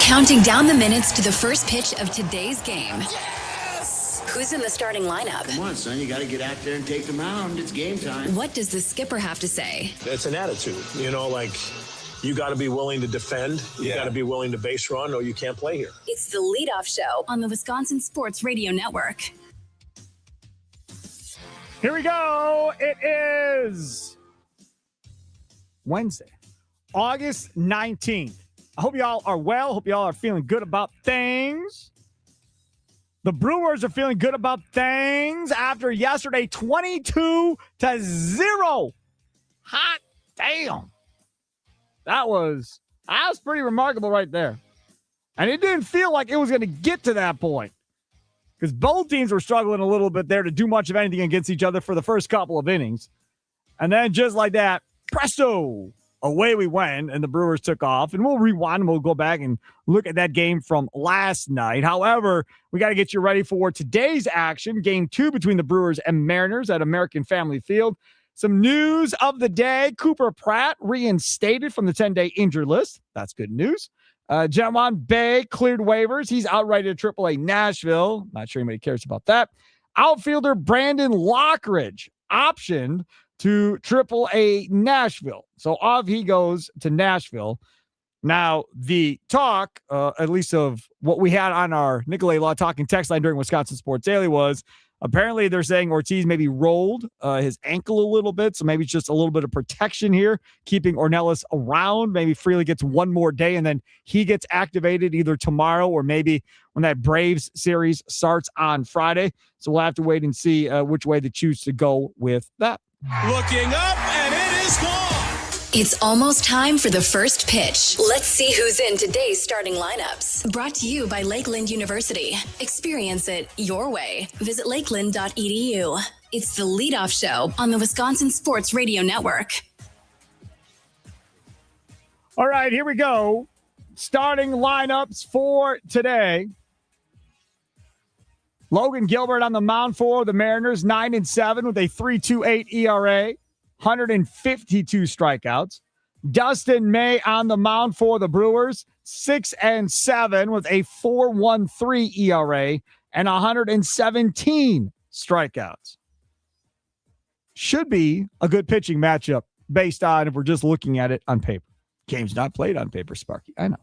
Counting down the minutes to the first pitch of today's game. Yes! Who's in the starting lineup? Come on, son. You got to get out there and take the mound. It's game time. What does the skipper have to say? It's an attitude. You got to be willing to defend. You got to be willing to base run, or you can't play here. It's the Leadoff Show on the Wisconsin Sports Radio Network. Here we go. It is Wednesday, August 19th. I hope y'all are well. Hope y'all are feeling good about things. The Brewers are feeling good about things after yesterday, 22-0. Hot damn. That was pretty remarkable right there. And it didn't feel like it was going to get to that point because both teams were struggling a little bit there to do much of anything against each other for the first couple of innings. And then just like that, presto, away we went, and the Brewers took off. And we'll rewind and we'll go back and look at that game from last night. However, we got to get you ready for today's action, Game 2 between the Brewers and Mariners at American Family Field. Some news of the day. Cooper Pratt reinstated from the 10-day injured list. That's good news. Jemon Bay cleared waivers. He's outrighted to AAA Nashville. Not sure anybody cares about that. Outfielder Brandon Lockridge optioned to AAA Nashville. So off he goes to Nashville. Now, the talk, at least of what we had on our Nicolay Law Talking text line during Wisconsin Sports Daily was apparently they're saying Ortiz maybe rolled his ankle a little bit. So maybe it's just a little bit of protection here, keeping Ornelas around. Maybe Freely gets one more day and then he gets activated either tomorrow or maybe when that Braves series starts on Friday. So we'll have to wait and see which way they choose to go with that. Looking up, and it is gone. It's almost time for the first pitch. Let's see who's in today's starting lineups. Brought to you by Lakeland University. Experience it your way. Visit lakeland.edu. It's the Leadoff Show on the Wisconsin Sports Radio Network. All right, here we go. Starting lineups for today. Logan Gilbert on the mound for the Mariners, 9-7 with a 3.28 ERA, 152 strikeouts. Dustin May on the mound for the Brewers, 6-7 with a 4.13 ERA and 117 strikeouts. Should be a good pitching matchup based on if we're just looking at it on paper. Game's not played on paper, Sparky. I know.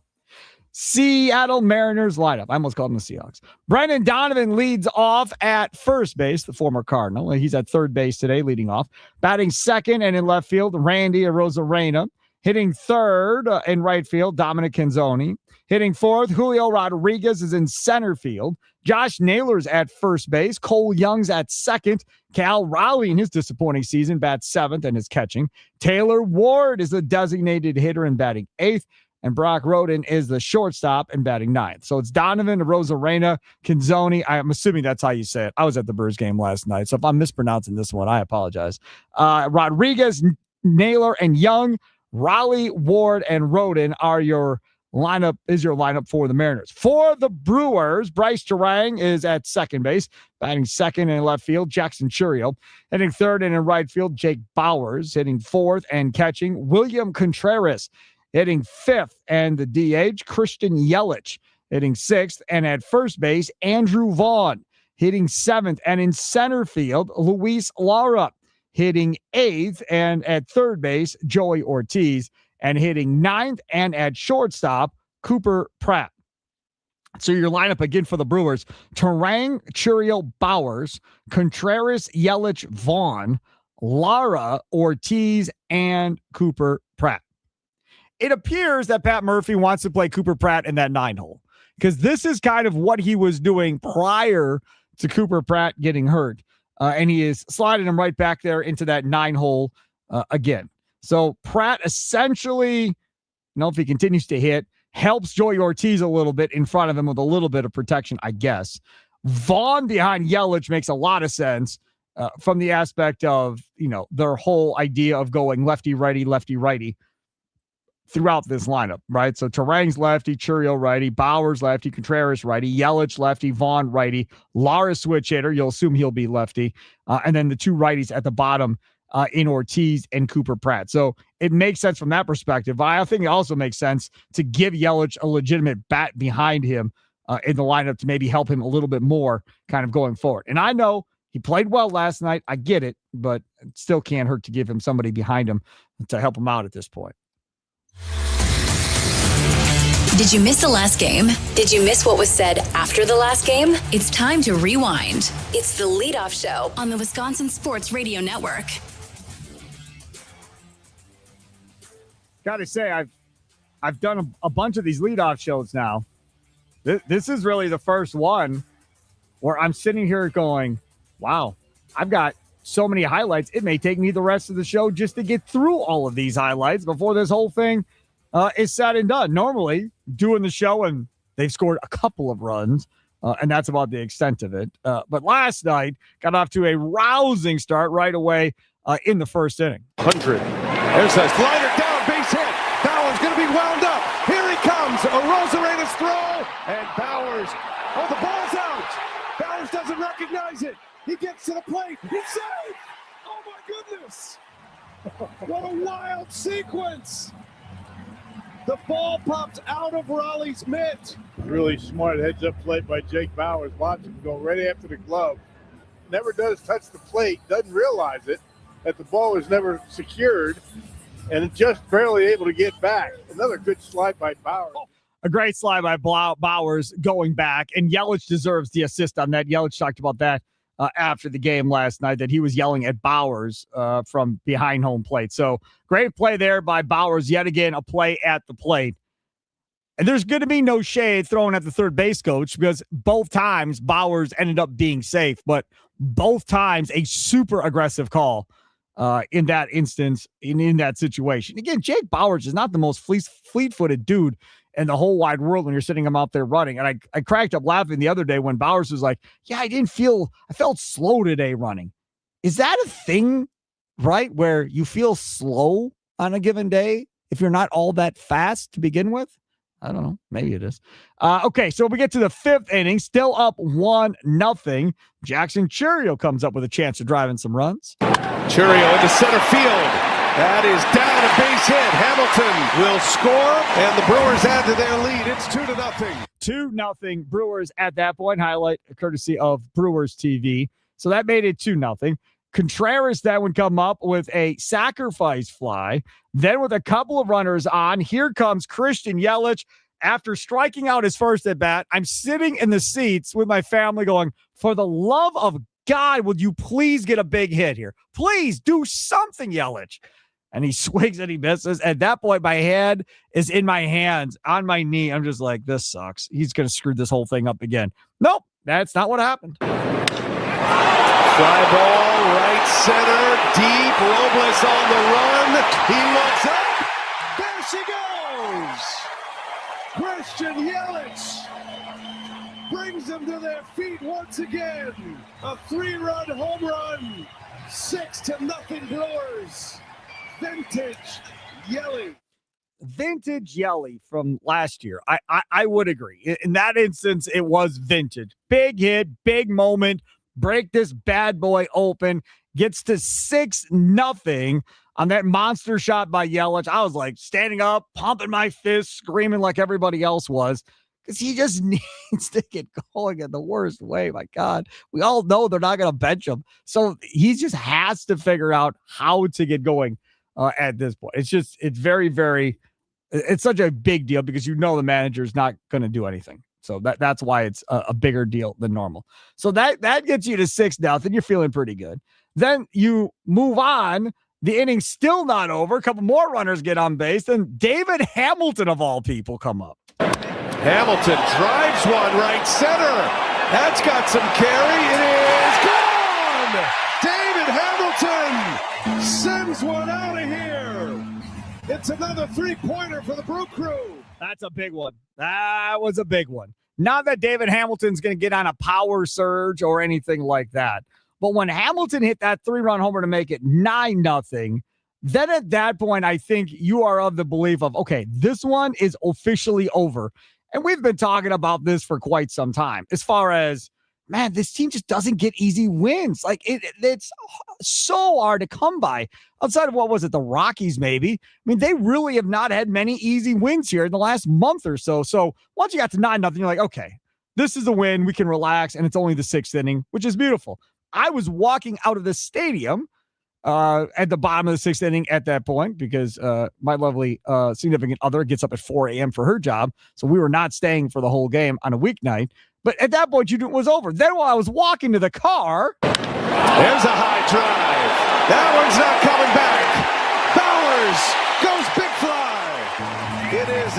Seattle Mariners lineup. I almost called them the Seahawks. Brendan Donovan leads off at first base, the former Cardinal. He's at third base today, leading off. Batting second and in left field, Randy Arozarena. Hitting third in right field, Dominic Canzoni. Hitting fourth, Julio Rodriguez is in center field. Josh Naylor's at first base. Cole Young's at second. Cal Raleigh in his disappointing season bats seventh and is catching. Taylor Ward is the designated hitter and batting eighth. And Brock Roden is the shortstop and batting ninth. So it's Donovan, Arozarena, Canzoni. I'm assuming that's how you say it. I was at the Brewers game last night, so if I'm mispronouncing this one, I apologize. Rodriguez, Naylor, and Young. Raleigh, Ward, and Roden are your lineup for the Mariners. For the Brewers, Bryce Terang is at second base, batting second in left field, Jackson Chourio. Hitting third and in right field, Jake Bowers. Hitting fourth and catching, William Contreras. Hitting fifth and the DH, Christian Yelich. Hitting sixth and at first base, Andrew Vaughn. Hitting seventh and in center field, Luis Lara. Hitting eighth and at third base, Joey Ortiz. And hitting ninth and at shortstop, Cooper Pratt. So your lineup again for the Brewers, Terang, Chourio, Bowers, Contreras, Yelich, Vaughn, Lara, Ortiz, and Cooper Pratt. It appears that Pat Murphy wants to play Cooper Pratt in that 9-hole because this is kind of what he was doing prior to Cooper Pratt getting hurt. And he is sliding him right back there into that 9-hole again. So Pratt essentially, if he continues to hit, helps Joey Ortiz a little bit in front of him with a little bit of protection, I guess. Vaughn behind Yelich makes a lot of sense from the aspect of, their whole idea of going lefty-righty throughout this lineup, right? So Terang's lefty, Chourio righty, Bowers lefty, Contreras righty, Yelich lefty, Vaughn righty, Lara switch hitter. You'll assume he'll be lefty. And then the two righties at the bottom in Ortiz and Cooper Pratt. So it makes sense from that perspective. I think it also makes sense to give Yelich a legitimate bat behind him in the lineup to maybe help him a little bit more kind of going forward. And I know he played well last night. I get it, but it still can't hurt to give him somebody behind him to help him out at this point. Did you miss the last game? Did you miss what was said after the last game? It's time to rewind. It's the Leadoff Show on the Wisconsin Sports Radio Network. Got to say, I've done a bunch of these leadoff shows now. This is really the first one where I'm sitting here going, wow, I've got so many highlights. It may take me the rest of the show just to get through all of these highlights before this whole thing is said and done. Normally, doing the show and they've scored a couple of runs, and that's about the extent of it. But last night, got off to a rousing start right away in the first inning. 100. There's a slider down, base hit. Bauer's going to be wound up. Here he comes. A Rosarita's throw, and Bauer's. Oh, the ball's out. Bauer's doesn't recognize it. He gets to the plate. He's safe. Oh, my goodness. What a wild sequence. The ball pops out of Raleigh's mitt. Really smart heads-up play by Jake Bauers. Watch him go right after the glove. Never does touch the plate. Doesn't realize it, that the ball was never secured, and just barely able to get back. Another good slide by Bauers. A great slide by Bauers going back, and Yelich deserves the assist on that. Yelich talked about that after the game last night, that he was yelling at Bauers from behind home plate. So great play there by Bauers. Yet again, a play at the plate. And there's going to be no shade thrown at the third base coach, because both times Bauers ended up being safe, but both times a super aggressive call in that instance, in that situation. Again, Jake Bauers is not the most fleet-footed dude in the whole wide world when you're sitting him out there running. And I cracked up laughing the other day when Bauers was like, yeah, I felt slow today running. Is that a thing, right? Where you feel slow on a given day if you're not all that fast to begin with? I don't know. Maybe it is. Okay, so we get to the fifth inning, still up 1-0. Jackson Chourio comes up with a chance of driving some runs. Chourio into center field. That is down, a base hit. Hamilton will score, and the Brewers add to their lead. It's 2-0. 2-0 Brewers at that point. Highlight courtesy of Brewers TV. So that made it 2-0. Contreras then would come up with a sacrifice fly. Then with a couple of runners on, here comes Christian Yelich. After striking out his first at bat, I'm sitting in the seats with my family going, for the love of God, would you please get a big hit here? Please do something, Yelich. And he swings and he misses. At that point, my head is in my hands, on my knee. I'm just like, this sucks. He's going to screw this whole thing up again. Nope, that's not what happened. Fly ball, right center, deep. Robles on the run. He looks up. There she goes. Christian Yelich brings them to their feet once again. A 3-run home run. 6-0 Brewers. Vintage Yelly. Vintage Yelly from last year. I would agree. In that instance, it was vintage. Big hit, big moment. Break this bad boy open. Gets to 6-0 on that monster shot by Yelich. I was like standing up, pumping my fists, screaming like everybody else was, because he just needs to get going in the worst way. My God, we all know they're not going to bench him. So he just has to figure out how to get going at this point. It's very, very, it's such a big deal because you know the manager's not going to do anything. So that's why it's a bigger deal than normal. So that gets you to 6-0. You're feeling pretty good. Then you move on. The inning's still not over. A couple more runners get on base. Then David Hamilton, of all people, come up. Hamilton drives one right center. That's got some carry. It is gone. David Hamilton sends one out of here. It's another 3-pointer for the Brew Crew. That's a big one. That was a big one. Not that David Hamilton's going to get on a power surge or anything like that. But when Hamilton hit that 3-run homer to make it 9-0, then at that point, I think you are of the belief of, okay, this one is officially over. And we've been talking about this for quite some time. As far as, man, this team just doesn't get easy wins. Like it's so hard to come by outside of what was it, the Rockies, maybe. I mean, they really have not had many easy wins here in the last month or so. So once you got to 9-0, you're like, okay, this is a win. We can relax. And it's only the 6th inning, which is beautiful. I was walking out of the stadium at the bottom of the 6th inning at that point because my lovely significant other gets up at 4 a.m. for her job. So we were not staying for the whole game on a weeknight. But at that point, you knew it was over. Then while I was walking to the car. There's a high drive. That one's not coming back. Bowers goes big fly. It is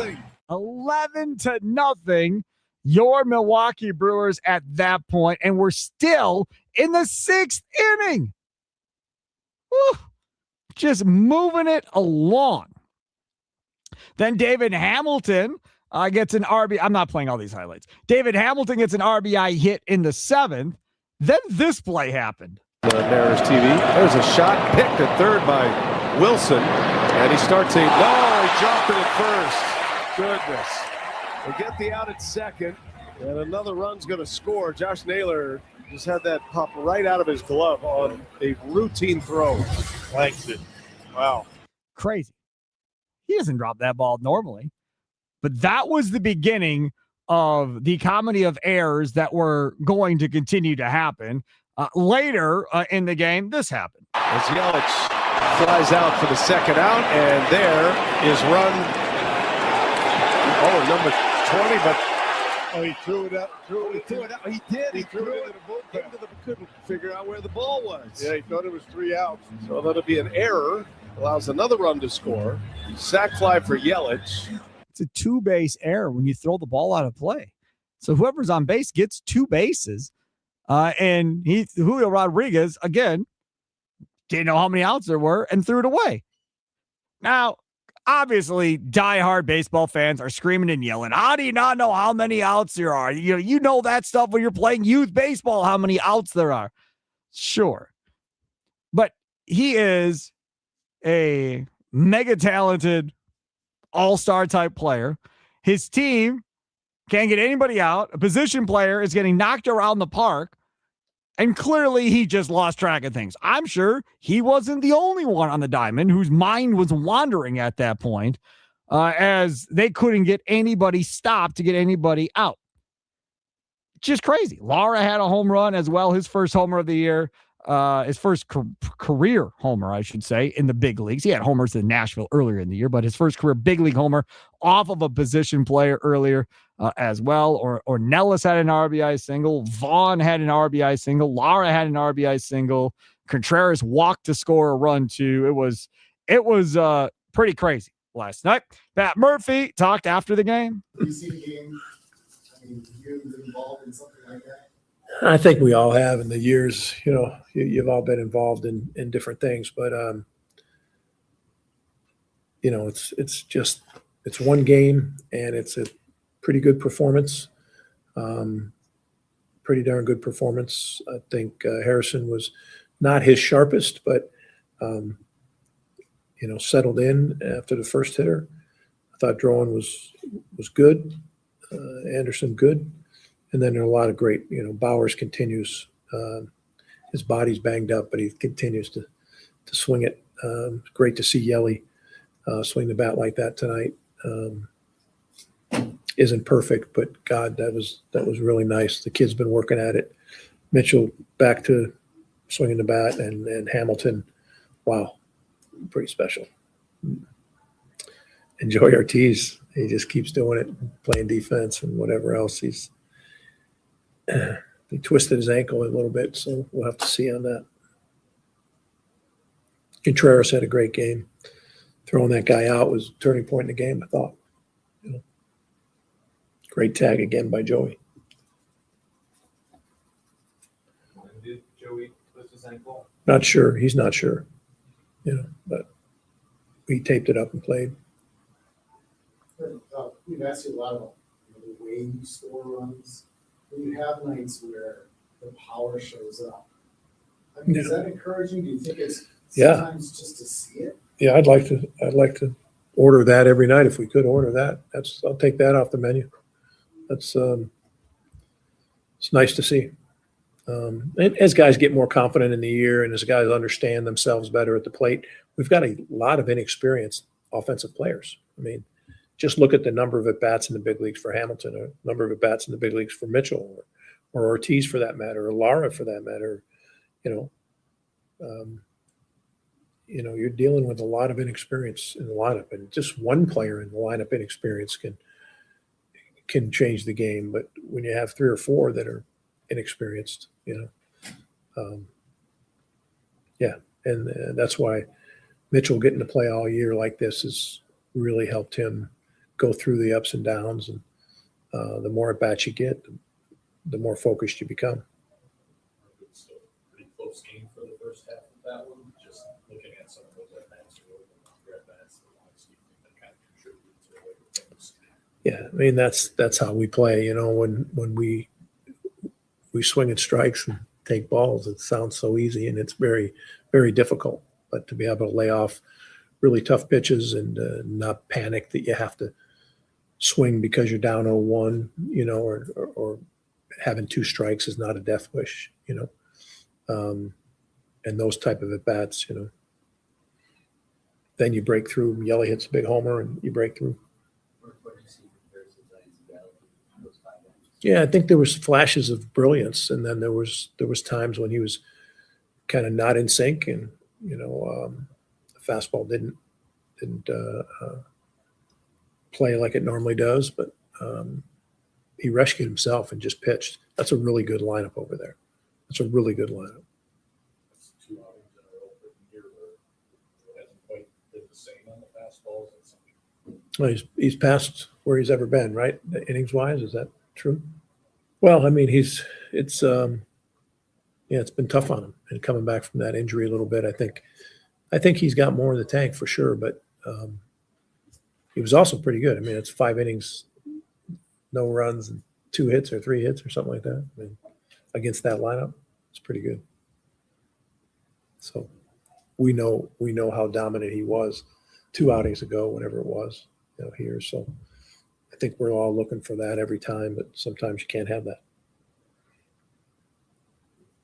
11-0. 11-0. Your Milwaukee Brewers at that point, and we're still in the 6th inning. Woo. Just moving it along. Then David Hamilton gets an RBI. I'm not playing all these highlights. David Hamilton gets an RBI hit in the 7th. Then this play happened. Mariners TV. There's a shot picked at third by Wilson, and he starts he dropped it at first. Goodness. They get the out at second, and another run's going to score. Josh Naylor just had that pop right out of his glove on a routine throw. Langston. Wow. Crazy. He doesn't drop that ball normally. But that was the beginning of the comedy of errors that were going to continue to happen. Later in the game, this happened. As Yelich flies out for the second out, and there is run. Number 20, but he threw it up. He did. He threw it into the couldn't figure out where the ball was. Yeah, he thought it was 3 outs. So that'll be an error. Allows another run to score. Sac fly for Yelich. It's a 2-base error when you throw the ball out of play. So whoever's on base gets 2 bases. And Julio Rodriguez, again, didn't know how many outs there were and threw it away. Now, obviously, diehard baseball fans are screaming and yelling, how do you not know how many outs there are? You know that stuff when you're playing youth baseball, how many outs there are. Sure. But he is a mega talented all-star type player. His team can't get anybody out. A position player is getting knocked around the park. And clearly he just lost track of things. I'm sure he wasn't the only one on the diamond whose mind was wandering at that point as they couldn't get anybody stopped to get anybody out. Just crazy. Lara had a home run as well. His first homer of the year, his first career homer, I should say, in the big leagues. He had homers in Nashville earlier in the year, but his first career big league homer off of a position player earlier as well. Or Nellis had an RBI single. Vaughn had an RBI single. Lara had an RBI single. Contreras walked to score a run too. It was pretty crazy last night. Pat Murphy talked after the game. You see the game? I mean, you've been involved in something like that? I think we all have in the years, you've all been involved in different things, but it's one game and it's a pretty good performance. Pretty darn good performance. I think Harrison was not his sharpest, but settled in after the first hitter. I thought Drowan was good. Anderson good. And then there are a lot of great, Bowers continues. His body's banged up, but he continues to swing it. Great to see Yelly swing the bat like that tonight. Isn't perfect, but God, that was really nice. The kid's been working at it. Mitchell back to swinging the bat, and Hamilton, wow, pretty special. And Joey Ortiz, he just keeps doing it, playing defense and whatever else. He twisted his ankle a little bit, so we'll have to see on that. Contreras had a great game. Throwing that guy out was a turning point in the game, I thought. Great tag again by Joey. Did Joey twist his ankle? Not sure. He's not sure. But he taped it up and played. We've asked you a lot about the way you score runs. When you have nights where the power shows up, is that encouraging? Do you think it's sometimes just to see it? Yeah, I'd like to order that every night if we could order that. I'll take that off the menu. That's it's nice to see. And as guys get more confident in the year and as guys understand themselves better at the plate, we've got a lot of inexperienced offensive players. I mean, just look at the number of at-bats in the big leagues for Hamilton, or number of at-bats in the big leagues for Mitchell, or Ortiz for that matter, or Lara for that matter. You're dealing with a lot of inexperience in the lineup, and just one player in the lineup inexperience can change the game. But when you have 3 or 4 that are inexperienced, and that's why Mitchell getting to play all year like this has really helped him go through the ups and downs. And the more at bats you get, the more focused you become. It's still a pretty close game for the first half of that one. Just looking at some of those at bats, that kind of contribute to the way things. Yeah, I mean that's how we play. When we swing at strikes and take balls, it sounds so easy, and it's very, very difficult. But to be able to lay off really tough pitches and not panic that you have to swing because you're down 0-1, or having 2 strikes is not a death wish, and those type of at bats, then you break through. Yelly hits a big homer, and you break through. Yeah, I think there was flashes of brilliance, and then there was times when he was kind of not in sync, and the fastball didn't play like it normally does. But he rescued himself and just pitched. That's a really good lineup over there. That's a really good lineup. That's 2 outings in a row for the year where it hasn't quite been the same on the fastballs. Well, he's past where he's ever been, right? Innings wise, is that true? Well, I mean, it's been tough on him, and coming back from that injury a little bit. I think he's got more in the tank for sure, but he was also pretty good. I mean, it's 5 innings, no runs, and 2 hits or 3 hits or something like that. I mean, against that lineup, it's pretty good. So we know how dominant he was 2 outings ago, whenever it was, here. So I think we're all looking for that every time, but sometimes you can't have that.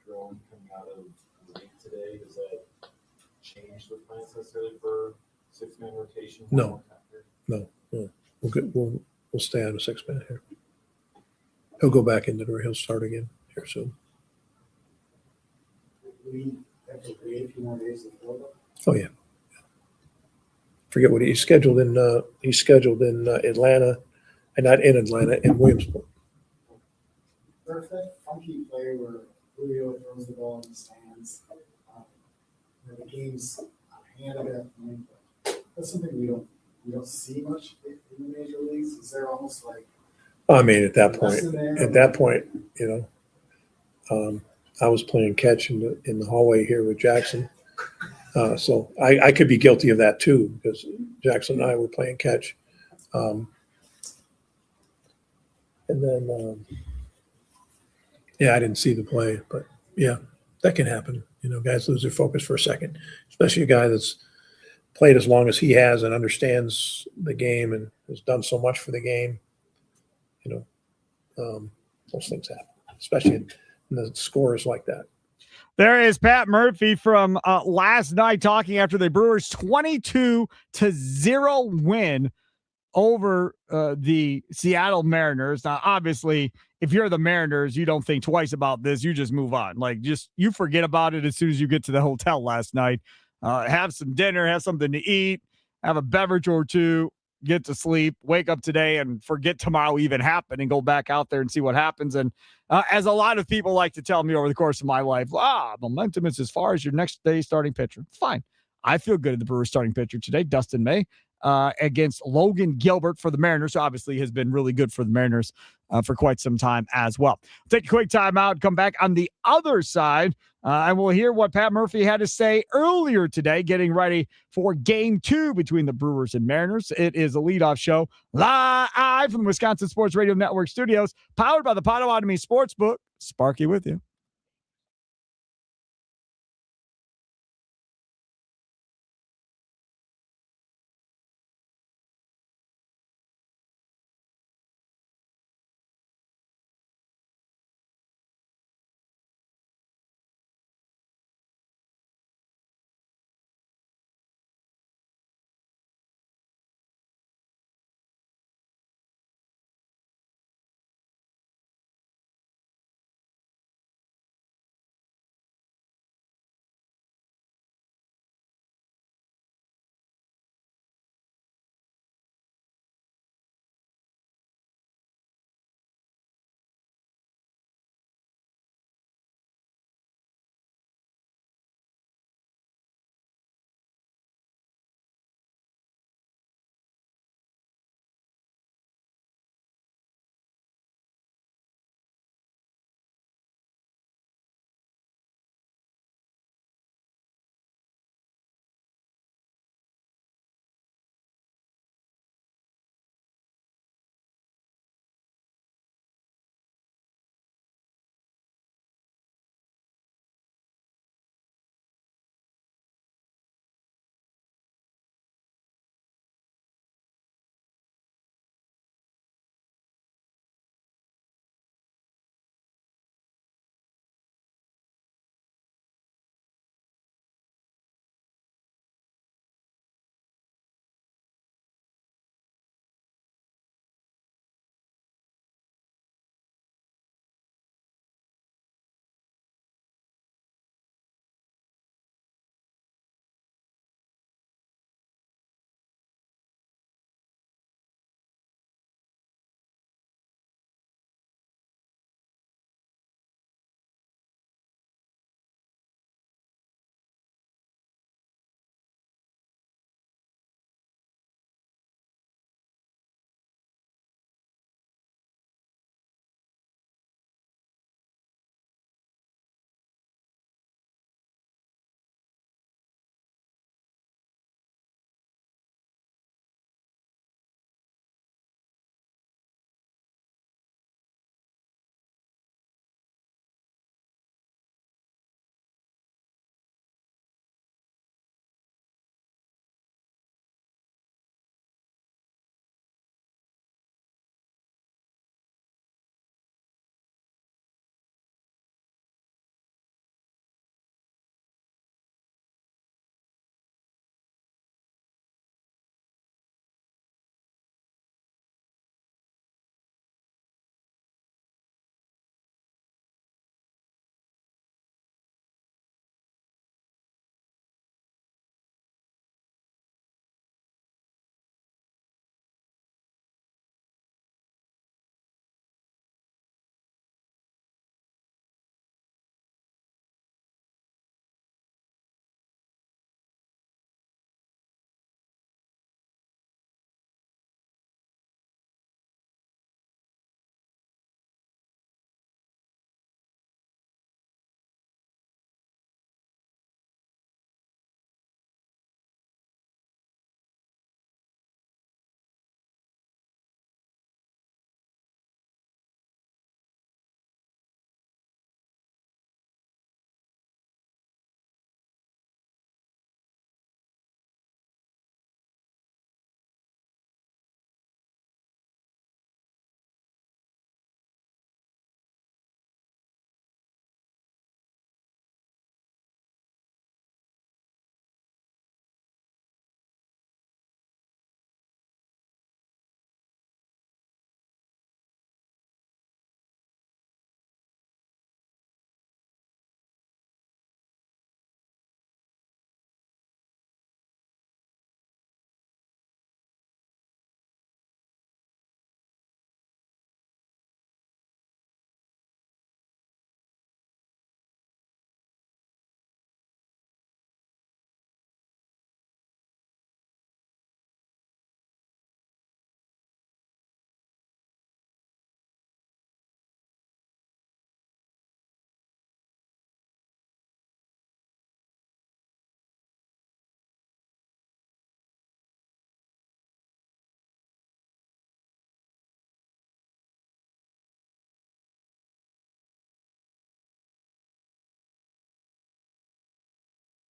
Drone coming out of the league today, does that change the plans necessarily for 6-man rotation? No. We'll stay on a 6-man here. He'll go back into he'll start again here soon. We have to wait a few more days to fill up. Oh yeah. Forget what he's scheduled in Atlanta, and not in Atlanta, in Williamsport. There's that funky play where Julio throws the ball in the stands. The game's a hand of that point, but that's something we don't see much in the major leagues. Is there almost like? I mean, at that point, I was playing catch in the hallway here with Jackson. So I could be guilty of that too, because Jackson and I were playing catch. And then, I didn't see the play, but yeah, that can happen. Guys lose their focus for a second, especially a guy that's played as long as he has and understands the game and has done so much for the game. Those things happen, especially in the scores like that. There is Pat Murphy from last night talking after the Brewers 22-0 win over the Seattle Mariners. Now, obviously, if you're the Mariners, you don't think twice about this. You just move on. You forget about it as soon as you get to the hotel last night. Have some dinner, have something to eat, have a beverage or 2, get to sleep, wake up today and forget tomorrow even happened and go back out there and see what happens. And as a lot of people like to tell me over the course of my life, momentum is as far as your next day starting pitcher. Fine. I feel good at the Brewers starting pitcher today, Dustin May, against Logan Gilbert for the Mariners, who obviously has been really good for the Mariners for quite some time as well. Take a quick time out, come back on the other side, and we'll hear what Pat Murphy had to say earlier today, getting ready for Game 2 between the Brewers and Mariners. It is a leadoff show live from the Wisconsin Sports Radio Network studios, powered by the Potawatomi Sportsbook. Sparky with you.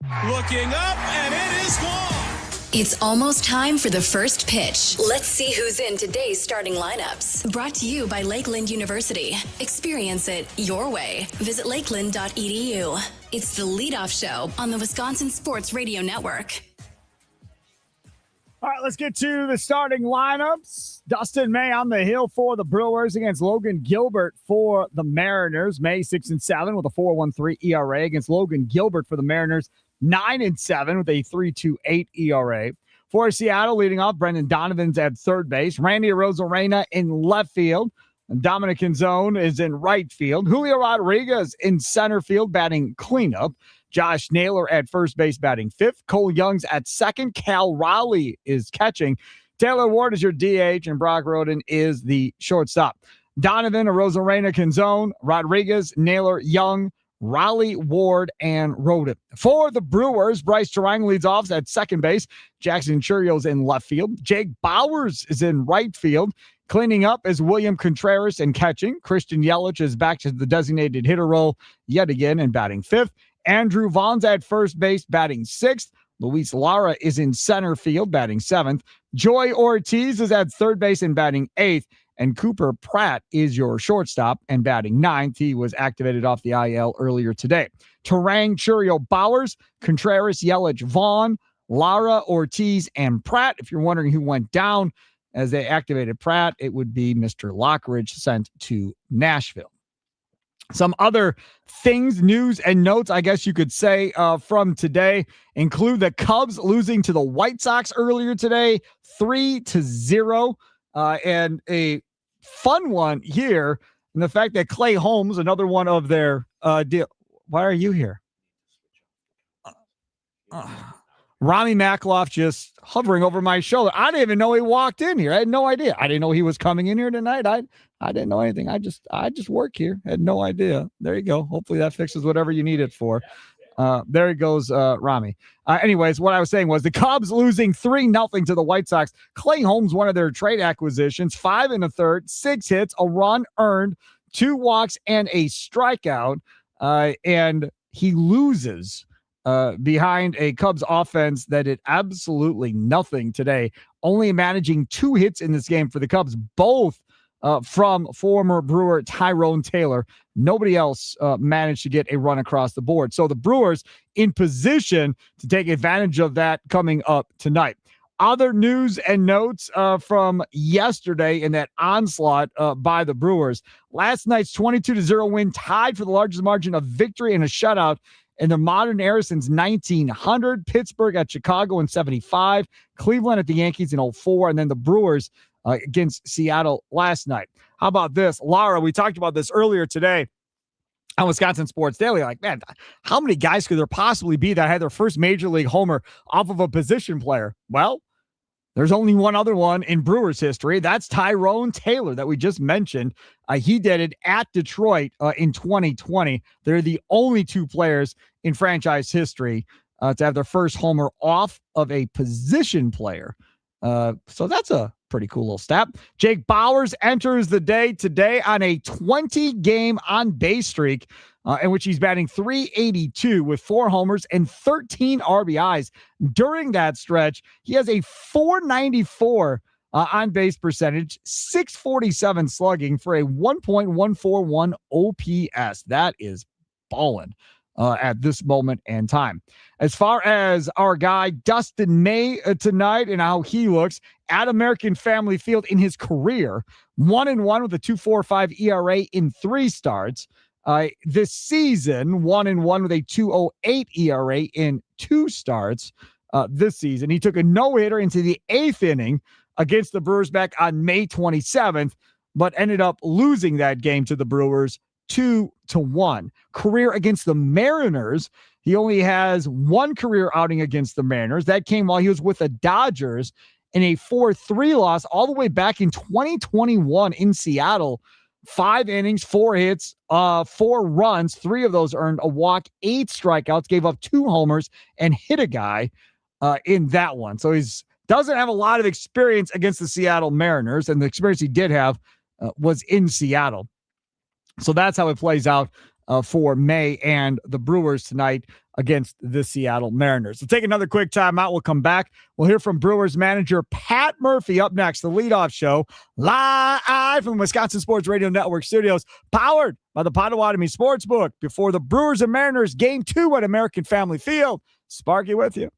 Looking up, and it is gone. It's almost time for the first pitch. Let's see who's in today's starting lineups. Brought to you by Lakeland University. Experience it your way. Visit lakeland.edu. It's the leadoff show on the Wisconsin Sports Radio Network. All right, let's get to the starting lineups. Dustin May on the hill for the Brewers against Logan Gilbert for the Mariners. May 6-7 with a 4.13 ERA against Logan Gilbert for the Mariners. 9-7 with a 3.28 ERA. For Seattle, leading off, Brendan Donovan's at third base. Randy Arozarena in left field. Dominic Canzone is in right field. Julio Rodriguez in center field, batting cleanup. Josh Naylor at first base, batting fifth. Cole Young's at second. Cal Raleigh is catching. Taylor Ward is your DH, and Brock Roden is the shortstop. Donovan, Arozarena, Canzone, Rodriguez, Naylor, Young, Raleigh, Ward, and Roden. For the Brewers, Bryce Terang leads off at second base. Jackson Churio's in left field. Jake Bowers is in right field. Cleaning up is William Contreras and catching. Christian Yelich is back to the designated hitter role yet again and batting fifth. Andrew Vaughn's at first base, batting sixth. Luis Lara is in center field, batting seventh. Joy Ortiz is at third base and batting eighth. And Cooper Pratt is your shortstop and batting ninth. He was activated off the IL earlier today. Terang, Churio, Bowers, Contreras, Yelich, Vaughn, Lara, Ortiz, and Pratt. If you're wondering who went down as they activated Pratt, it would be Mr. Lockridge, sent to Nashville. Some other things, news, and notes, I guess you could say, from today include the Cubs losing to the White Sox earlier today, 3-0. And a fun one here, and the fact that Clay Holmes, another one of their deal. Why are you here? Rami Makloff just hovering over my shoulder. I didn't even know he walked in here. I had no idea. I didn't know he was coming in here tonight. I didn't know anything. I just work here. Had no idea. There you go. Hopefully that fixes whatever you need it for. There he goes, Rami. Anyways, what I was saying was the Cubs losing 3-0 to the White Sox. Clay Holmes, one of their trade acquisitions, 5 1/3, 6 hits, a run earned, 2 walks, and a strikeout. And he loses behind a Cubs offense that did absolutely nothing today, only managing 2 hits in this game for the Cubs, both from former Brewer Tyrone Taylor. Nobody else managed to get a run across the board. So the Brewers in position to take advantage of that coming up tonight. Other news and notes from yesterday in that onslaught by the Brewers. Last night's 22-0 win tied for the largest margin of victory in a shutout in the modern era since 1900. Pittsburgh at Chicago in 75, Cleveland at the Yankees in 04, and then the Brewers against Seattle last night. How about this? Lara, we talked about this earlier today on Wisconsin Sports Daily. Like, man, how many guys could there possibly be that had their first major league homer off of a position player? Well, there's only one other one in Brewers history. That's Tyrone Taylor that we just mentioned. He did it at Detroit in 2020. They're the only 2 players in franchise history to have their first homer off of a position player. So that's a pretty cool little stat. Jake Bowers enters the day today on a 20-game on-base streak in which he's batting .382 with 4 homers and 13 RBIs. During that stretch, he has a .494 on-base percentage, .647 slugging for a 1.141 OPS. That is ballin' at this moment and time. As far as our guy Dustin May tonight and how he looks at American Family Field in his career, 1-1 with a 2.45 ERA in 3 starts. This season, 1-1 with a 2.08 ERA in 2 starts. This season, he took a no-hitter into the 8th inning against the Brewers back on May 27th, but ended up losing that game to the Brewers 2-1. Career against the Mariners, he only has 1 career outing against the Mariners. That came while he was with the Dodgers in a 4-3 loss all the way back in 2021 in Seattle. 5 innings, 4 hits, 4 runs, 3 of those earned a walk, 8 strikeouts, gave up 2 homers, and hit a guy in that one. So he's doesn't have a lot of experience against the Seattle Mariners, and the experience he did have was in Seattle. So that's how it plays out for May and the Brewers tonight against the Seattle Mariners. We'll take another quick timeout. We'll come back. We'll hear from Brewers manager Pat Murphy up next, the leadoff show, live from Wisconsin Sports Radio Network studios, powered by the Potawatomi Sportsbook before the Brewers and Mariners Game 2 at American Family Field. Sparky with you.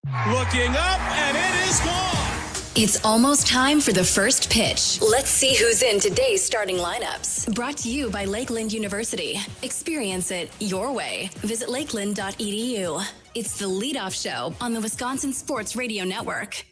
Looking up, and it is gone. It's almost time for the first pitch. Let's see who's in today's starting lineups. Brought to you by Lakeland University. Experience it your way. Visit lakeland.edu. It's the leadoff show on the Wisconsin Sports Radio Network.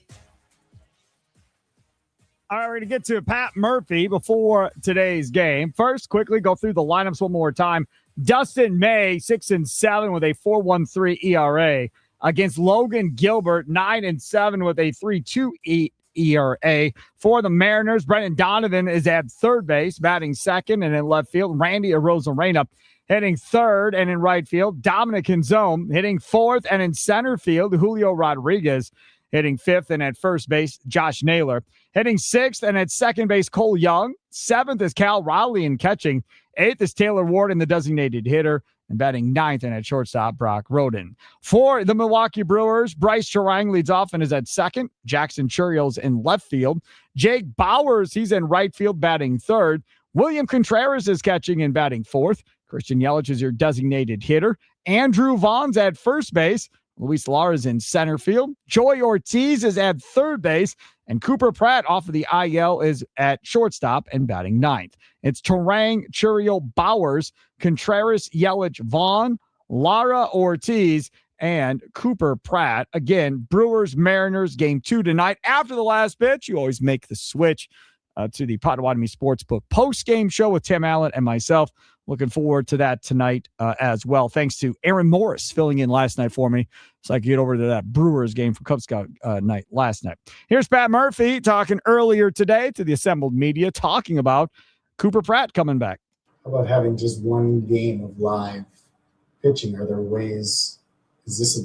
All right, we're going to get to Pat Murphy before today's game. First, quickly go through the lineups one more time. Dustin May, 6-7 with a 4.13 ERA. Against Logan Gilbert, 9-7 with a 3.28 ERA. For the Mariners, Brendan Donovan is at third base, batting second, and in left field, Randy Arozarena hitting third, and in right field, Dominic Canzone hitting fourth, and in center field, Julio Rodriguez hitting fifth, and at first base, Josh Naylor hitting sixth, and at second base, Cole Young. Seventh is Cal Raleigh in catching. Eighth is Taylor Ward in the designated hitter. And batting ninth, and at shortstop, Brock Roden. For the Milwaukee Brewers, Bryce Charang leads off and is at second. Jackson Churiel's in left field. Jake Bowers, he's in right field, batting third. William Contreras is catching and batting fourth. Christian Yelich is your designated hitter. Andrew Vaughn's at first base. Luis Lara is in center field. Joey Ortiz is at third base. And Cooper Pratt off of the IL is at shortstop and batting ninth. It's Turang, Churiel, Bowers, Contreras, Yelich, Vaughn, Lara, Ortiz, and Cooper Pratt. Again, Brewers, Mariners, game 2 tonight. After the last pitch, you always make the switch to the Potawatomi Sportsbook post-game show with Tim Allen and myself. Looking forward to that tonight as well. Thanks to Aaron Morris filling in last night for me so I could get over to that Brewers game for Cub Scout night last night. Here's Pat Murphy talking earlier today to the assembled media, talking about Cooper Pratt coming back. How about having just one game of live pitching? Are there ways, is this a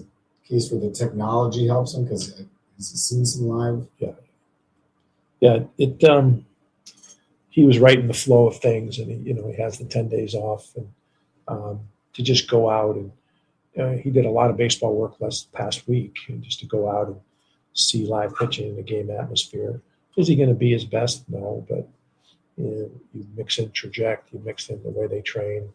case where the technology helps him? Because has he seen some live? Yeah, he was right in the flow of things, and he has the 10 days off, and to just go out and he did a lot of baseball work last past week, and just to go out and see live pitching in the game atmosphere. Is he going to be his best? No, but you mix in trajectory, you mix in the way they train,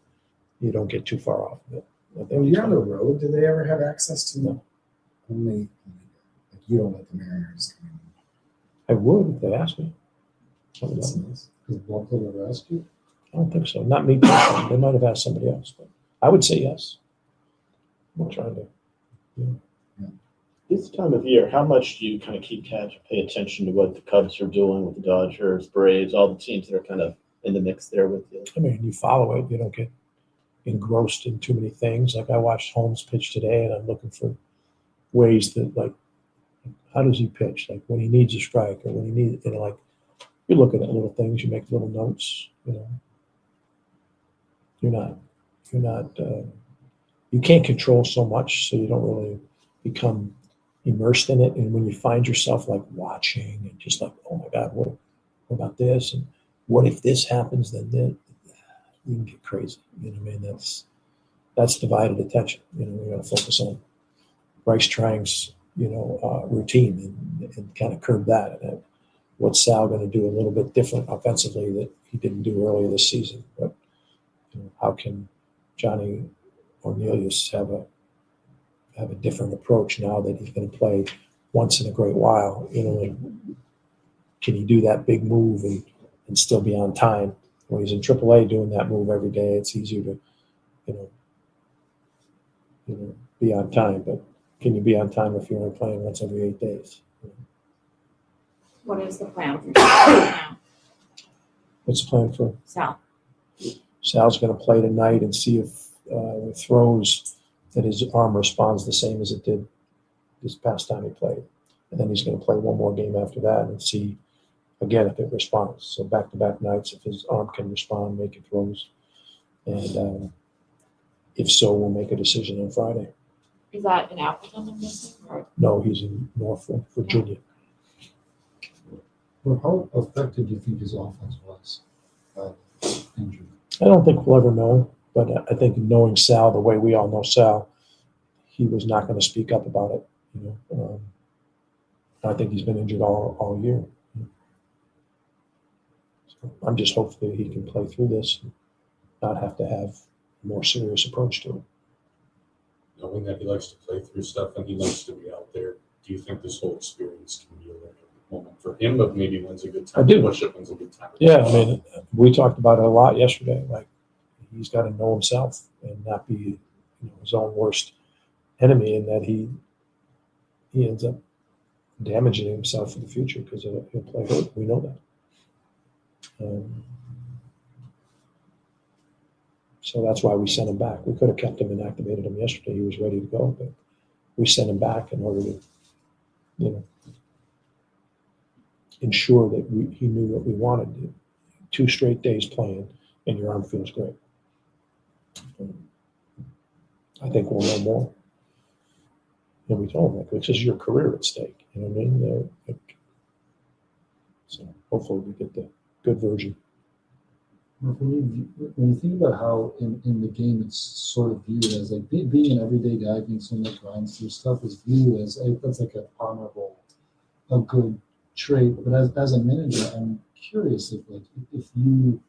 you don't get too far off of it. When you're on the road, do they ever have access to them? Only, like, you don't let the Mariners come in. I would if they asked me. That's nice. Does Buckle ever ask you? I don't think so. Not me personally. They might have asked somebody else, but I would say yes. I'm trying to. This time of year, how much do you kind of keep tabs or pay attention to what the Cubs are doing with the Dodgers, Braves, all the teams that are kind of in the mix there with you? I mean, you follow it. You don't get engrossed in too many things. Like I watched Holmes pitch today, and I'm looking for ways that, like, how does he pitch? Like when he needs a strike, or when he needs, like you're looking at little things. You make little notes. You're not. You can't control so much, so you don't really become immersed in it. And when you find yourself like watching and just like, oh my God, what about this? And what if this happens? Then you can get crazy. You know what I mean? That's divided attention. We got to focus on Bryce Trang's, routine and kind of curb that. And what's Sal going to do a little bit different offensively that he didn't do earlier this season? But how can Johnny Cornelius have a different approach now that he's going to play once in a great while? Can he do that big move and still be on time? When he's in AAA doing that move every day, it's easier to, be on time. But can you be on time if you're only playing once every 8 days? What is the plan for now? What's the plan for Sal? Sal's going to play tonight and see if with throws that his arm responds the same as it did this past time he played. And then he's going to play one more game after that and see, again, if it responds. So back-to-back nights, if his arm can respond, making throws. And if so, we'll make a decision on Friday. Is that in Appleton, I'm guessing? No, he's in Norfolk, Virginia. Well, how effective do you think his offense was injured? I don't think we'll ever know, but I think knowing Sal the way we all know Sal, he was not going to speak up about it. I think he's been injured all year. So I'm just hopeful that he can play through this and not have to have a more serious approach to it. Knowing that he likes to play through stuff and he likes to be out there, do you think this whole experience can be a learning moment for him, but maybe when's a good time? I do. When's a good time? Yeah, I mean, we talked about it a lot yesterday. Like, he's got to know himself and not be his own worst enemy, and that he ends up damaging himself for the future because he'll play hurt. We know that. So that's why we sent him back. We could have kept him and activated him yesterday. He was ready to go, but we sent him back in order to, ensure that he knew what we wanted. 2 straight days playing, and your arm feels great. I think we'll know more. And we told him, like, this is your career at stake. You know what I mean? So hopefully we get the good version. When you think about how in the game it's sort of viewed as like being an everyday guy, being someone that grinds through stuff is viewed as that's like an honorable, a good trait. But as a manager, I'm curious if you,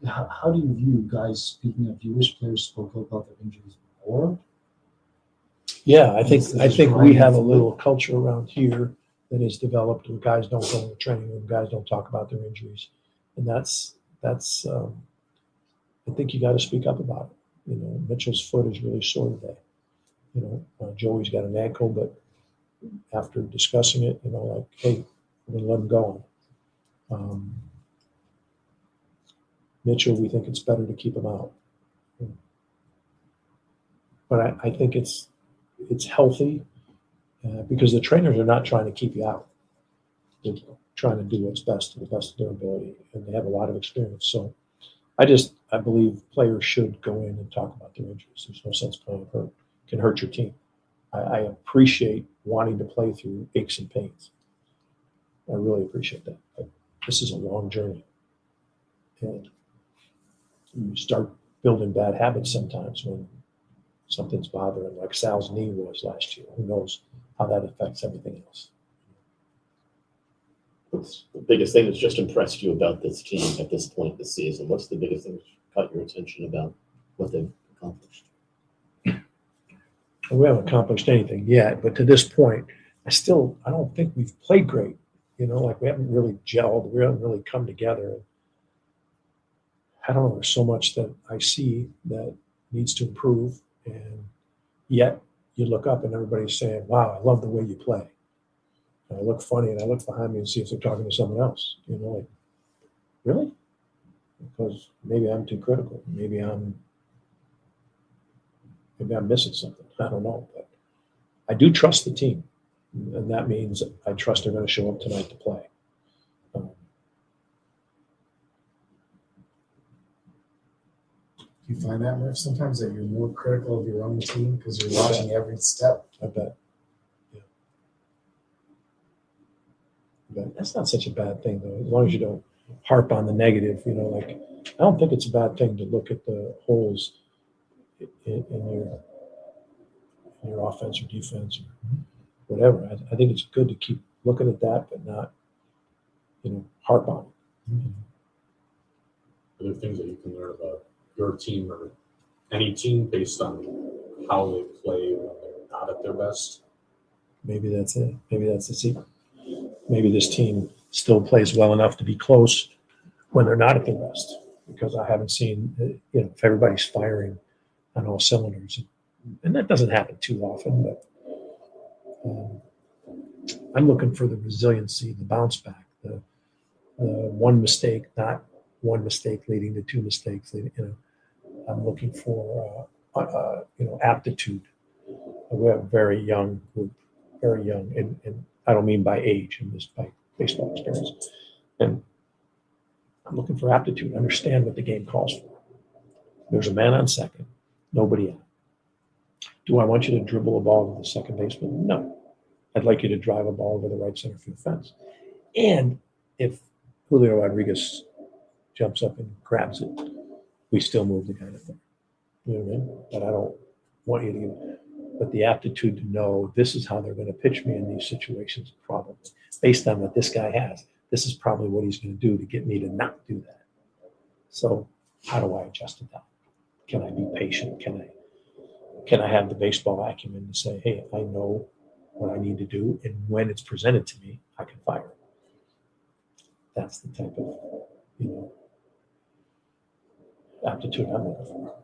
how do you view guys speaking up? Do you wish players spoke about their injuries more? Yeah, I think we have a little culture around here that is developed where guys don't go in the training room, guys don't talk about their injuries, and that's I think you got to speak up about it. Mitchell's foot is really sore today. Joey's got an ankle, but after discussing it, like, hey, we're gonna let him go. Mitchell, we think it's better to keep him out, but I think it's healthy because the trainers are not trying to keep you out. They're trying to do what's best to the best of their ability, and they have a lot of experience. So I believe players should go in and talk about their injuries. There's no sense playing hurt. It can hurt your team. I appreciate wanting to play through aches and pains. I really appreciate that. But this is a long journey. And you start building bad habits sometimes when something's bothering, like Sal's knee was last year. Who knows how that affects everything else. What's the biggest thing that's just impressed you about this team at this point this season? What's the biggest thing that caught your attention about what they've accomplished? We haven't accomplished anything yet, but to this point, I don't think we've played great. Like we haven't really gelled. We haven't really come together. I don't know. There's so much that I see that needs to improve, and yet you look up and everybody's saying, "Wow, I love the way you play." And I look funny and I look behind me and see if they're talking to someone else. Like, really? Because maybe I'm too critical. Maybe I'm missing something. I don't know. But I do trust the team. And that means I trust they're going to show up tonight to play. Do you find that, Murph, sometimes that you're more critical of your own team because you're watching every step? I bet. Yeah. But that's not such a bad thing, though, as long as you don't harp on the negative. Like, I don't think it's a bad thing to look at the holes in your offense or defense or whatever. I think it's good to keep looking at that, but not, harp on it. Are there things that you can learn about your team or any team based on how they play when they're not at their best? Maybe that's it. Maybe that's the secret. Maybe this team still plays well enough to be close when they're not at their best, because I haven't seen, if everybody's firing on all cylinders. And that doesn't happen too often, but I'm looking for the resiliency, the bounce back, the one mistake, not one mistake leading to 2 mistakes. I'm looking for, aptitude. We have a very young group, very young, and I don't mean by age, and just by baseball experience. And I'm looking for aptitude, understand what the game calls for. There's a man on second, nobody out. Do I want you to dribble a ball to the second baseman? No. I'd like you to drive a ball over the right center field fence. And if Julio Rodriguez jumps up and grabs it, we still move the guy to third. You know what I mean? But I don't want you to give, but the aptitude to know this is how they're going to pitch me in these situations, probably based on what this guy has. This is probably what he's going to do to get me to not do that. So how do I adjust to that? Can I be patient? Can I have the baseball acumen to say, hey, I know what I need to do, and when it's presented to me, I can fire it. That's the type of, aptitude I'm looking for.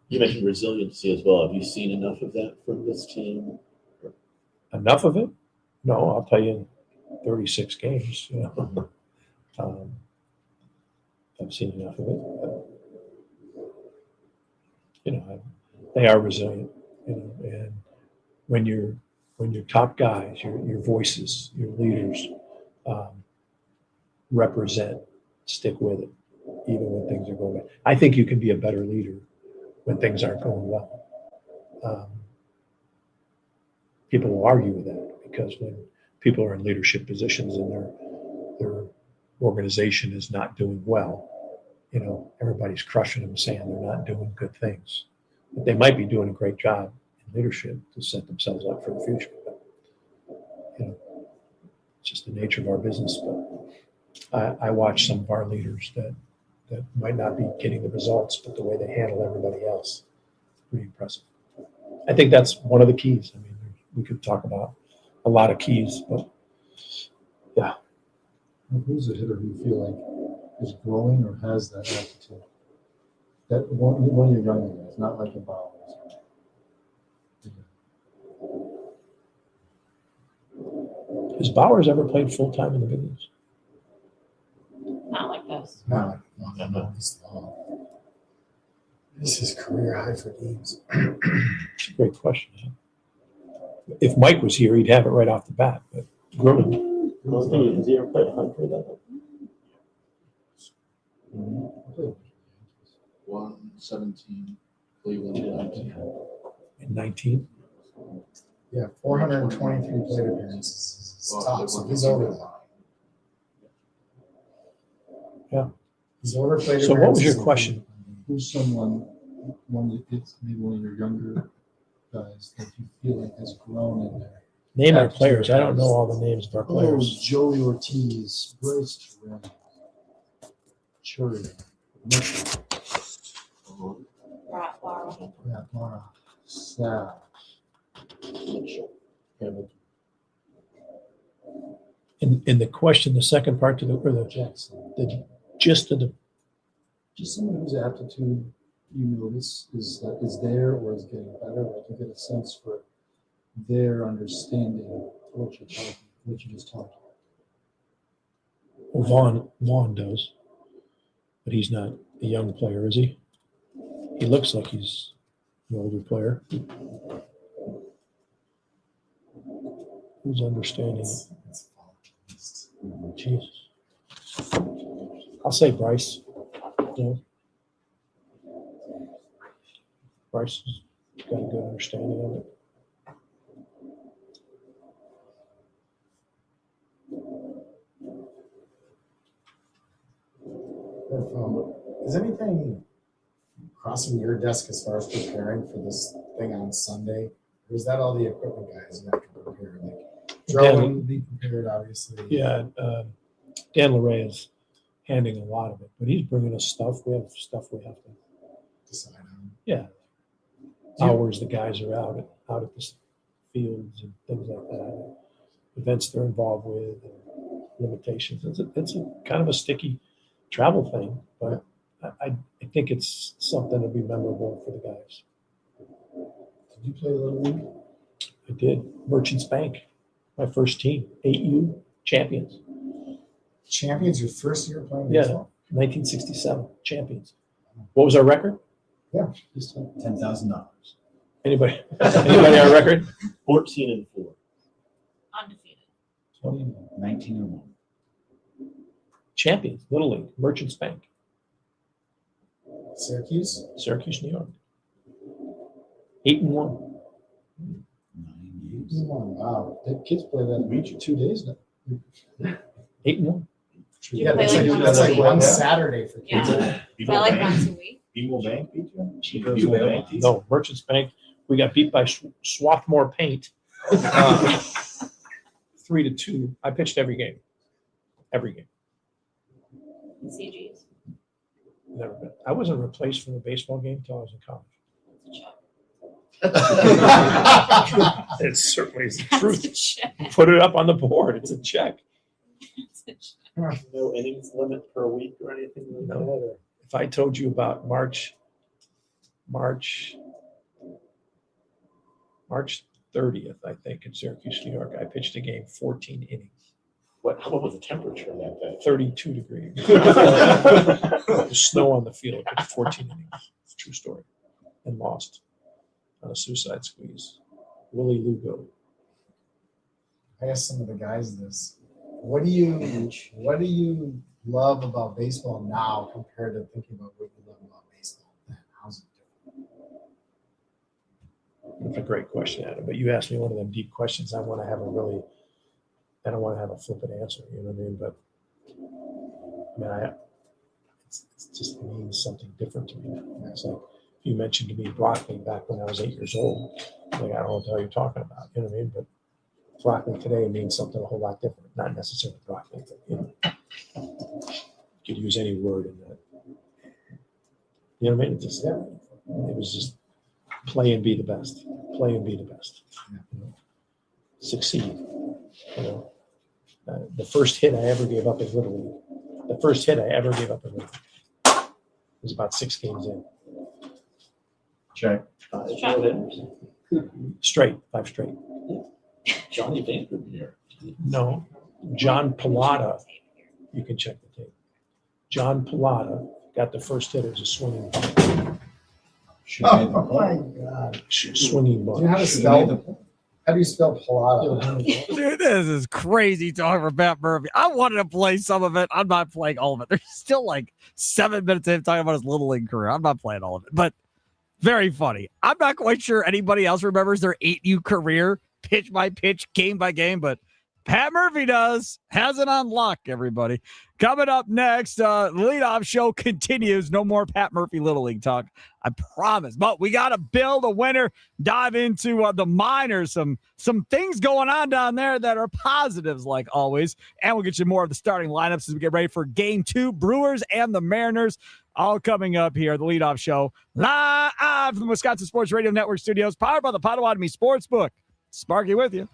You mentioned resiliency as well. Have you seen enough of that from this team? Enough of it? No, I'll tell you, in 36 games, I've seen enough of it. They are resilient, and when your top guys, your voices, your leaders represent, stick with it, even when things are going bad. I think you can be a better leader when things aren't going well. People will argue with that, because when people are in leadership positions and their organization is not doing well, everybody's crushing them, saying they're not doing good things. But they might be doing a great job in leadership to set themselves up for the future. But, it's just the nature of our business. But I watch some of our leaders that might not be getting the results, but the way they handle everybody else, pretty impressive. I think that's one of the keys. I mean, we could talk about a lot of keys, but yeah. Who's a hitter who you feel like is growing or has that attitude? That one you're younger guys, not like a Bowers. Has Bowers ever played full time in the business? Not like this. Not like this long. This is career high for games. It's a great question. If Mike was here, he'd have it right off the bat. But Grumman, Has he ever played 100 of it? 117, Cleveland, 19. in 19. Yeah, 423 plate appearances. It's top, so he's over that. Yeah. He's over plate So what was your appearances. question? Who's someone, it's maybe one of your younger guys that you feel like has grown in there? Name our players. I don't know all the names of our Oh, players. Joey Ortiz, Bryce Terrell, Churi, Mitchell, Right, Laura. Matt Mara, Snap, Mitchell. In the question, the second part to the Jackson. gist of the Just someone whose aptitude you notice is there or is getting better. Like you get a sense for their understanding of what you just talked about. Vaughn does, but he's not a young player, is he? He looks like he's an older player. Who's understanding? Jesus. I'll say Bryce. Yeah. Bryce has got a good understanding of it. Is anything crossing your desk as far as preparing for this thing on Sunday? Or is that all the equipment guys you have to prepare? Like, Joe will be prepared, obviously. Yeah, Dan LeRae is handling a lot of it, but he's bringing us stuff. We have stuff we have to decide on. Yeah, hours the guys are out at the fields and things like that, events they're involved with, and limitations. It's a kind of a sticky travel thing, but I think it's something to be memorable for the guys. Did you play a little league? I did. Merchants Bank, my first team, 8U champions. Champions, your first year playing Yeah, baseball? 1967 champions. What was our record? Yeah, $10,000. Anybody our record? 14-4. Undefeated. 1901. Champions, Little League, Merchants Bank, Syracuse, New York. 8-1. 9 wow, the kids play that in 2 days now. 8-1. Yeah, Play that's like one Saturday for kids. Yeah. Play like once a week. BMO Bank beat you? BMO Bank. No, Merchants Bank. We got beat by Swarthmore Paint. 3-2. I pitched every game. CGs. Never been. I wasn't replaced from the baseball game until I was in college. It certainly is the truth. Put it up on the board. It's a check. No innings limit per week or anything like that? Or? If I told you about March 30th, I think, in Syracuse, New York, I pitched a game 14 innings. What was the temperature that day? 32 degrees. There's snow on the field. I pitched 14 innings. It's a true story. And lost on a suicide squeeze. Willie Lugo. I asked some of the guys this. What do you love about baseball now compared to thinking about what you love about baseball then? How's it different? That's a great question, Adam. But you asked me one of them deep questions. I don't want to have a flippant answer. You know what I mean? But it just means something different to me now. It's like if you mentioned to me broccoli back when I was 8 years old. Like, I don't know what the hell you're talking about. You know what I mean? But broccoli today means something a whole lot different. Not necessarily broccoli, but you could use any word in that. You know what I mean? It was just play and be the best. Play and be the best. You know? Succeed. You know? The first hit I ever gave up in Little League. Was about 6 games in. Check. 5 hitters. Straight, 5 straight. Johnny Vandermeer. No, John Pilata. You can check the tape. John Pilata got the first hit. It was a swinging bunt. Oh my God. Swinging bunt. Do you know how do you spell Pilata? Dude, this is crazy talk for Pat Murphy. I wanted to play some of it. I'm not playing all of it. There's still like 7 minutes of him talking about his Little League career. I'm not playing all of it, but very funny. I'm not quite sure anybody else remembers their 8U career, pitch by pitch, game by game, but Pat Murphy does. Has it on lock, everybody. Coming up next, leadoff show continues. No more Pat Murphy Little League talk, I promise. But we got to build a winner, dive into the minors, some things going on down there that are positives, like always. And we'll get you more of the starting lineups as we get ready for Game 2, Brewers and the Mariners. All coming up here, the leadoff show, live from the Wisconsin Sports Radio Network studios, powered by the Potawatomi Sportsbook. Sparky with you.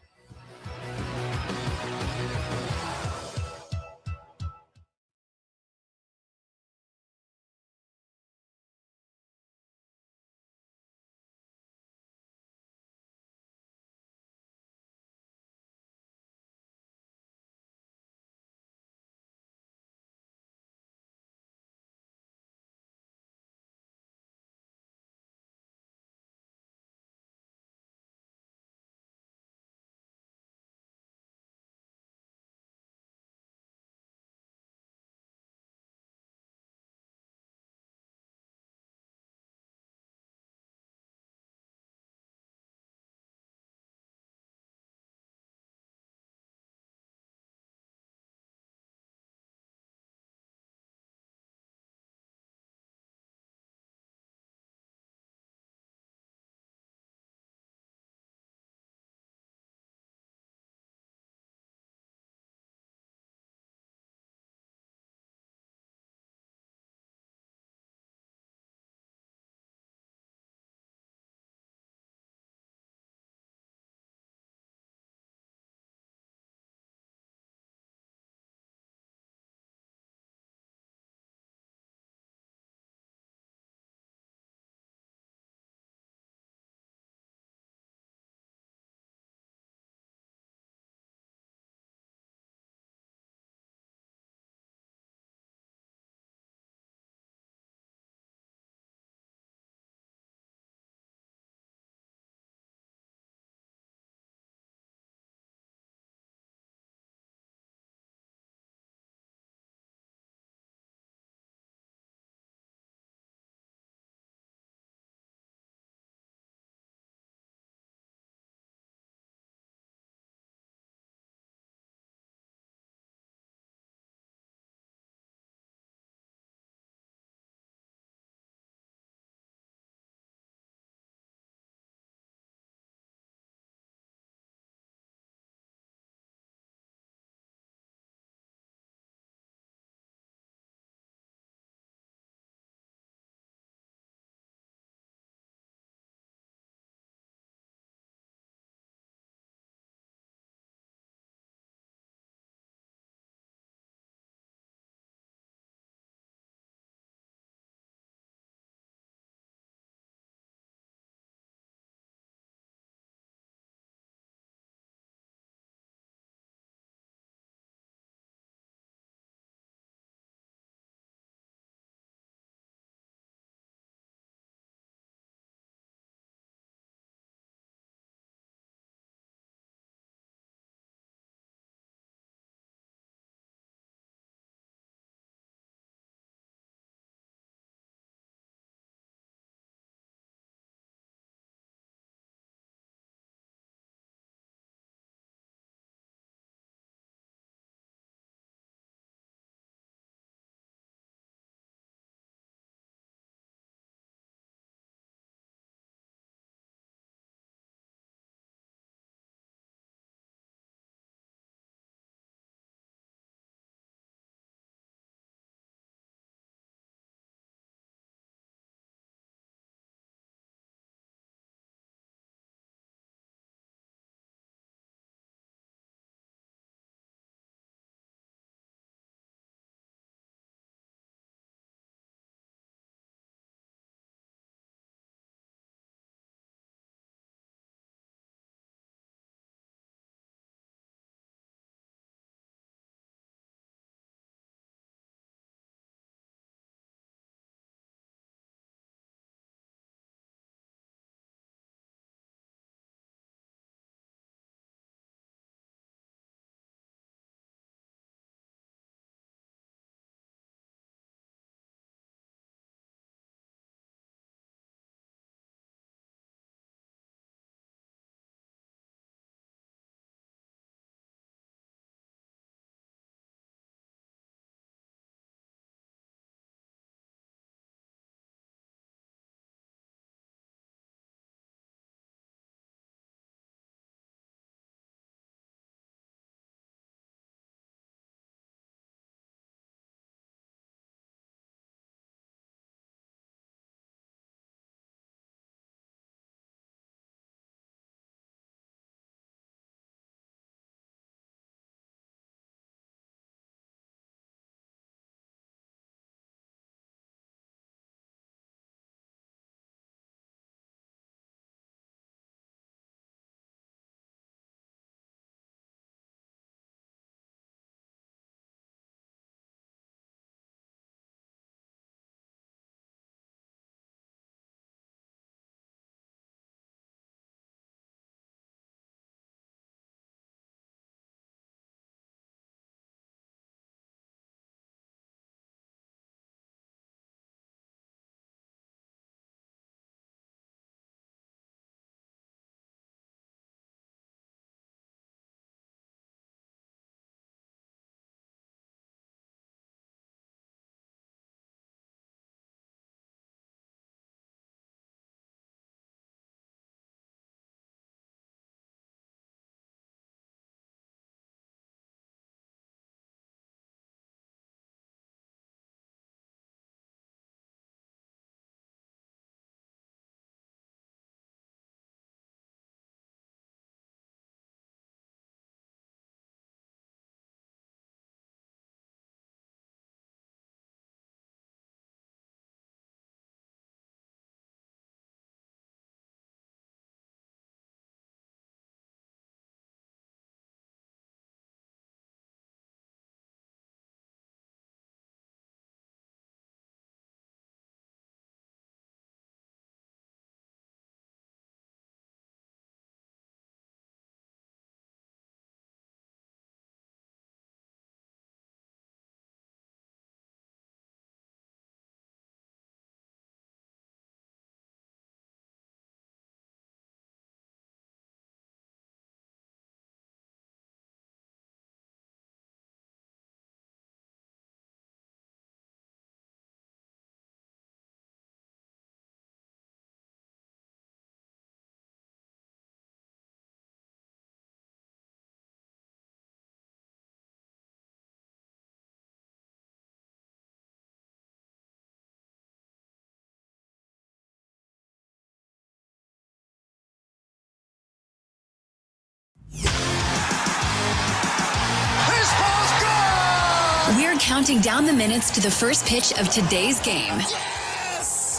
counting down the minutes to the first pitch of today's game.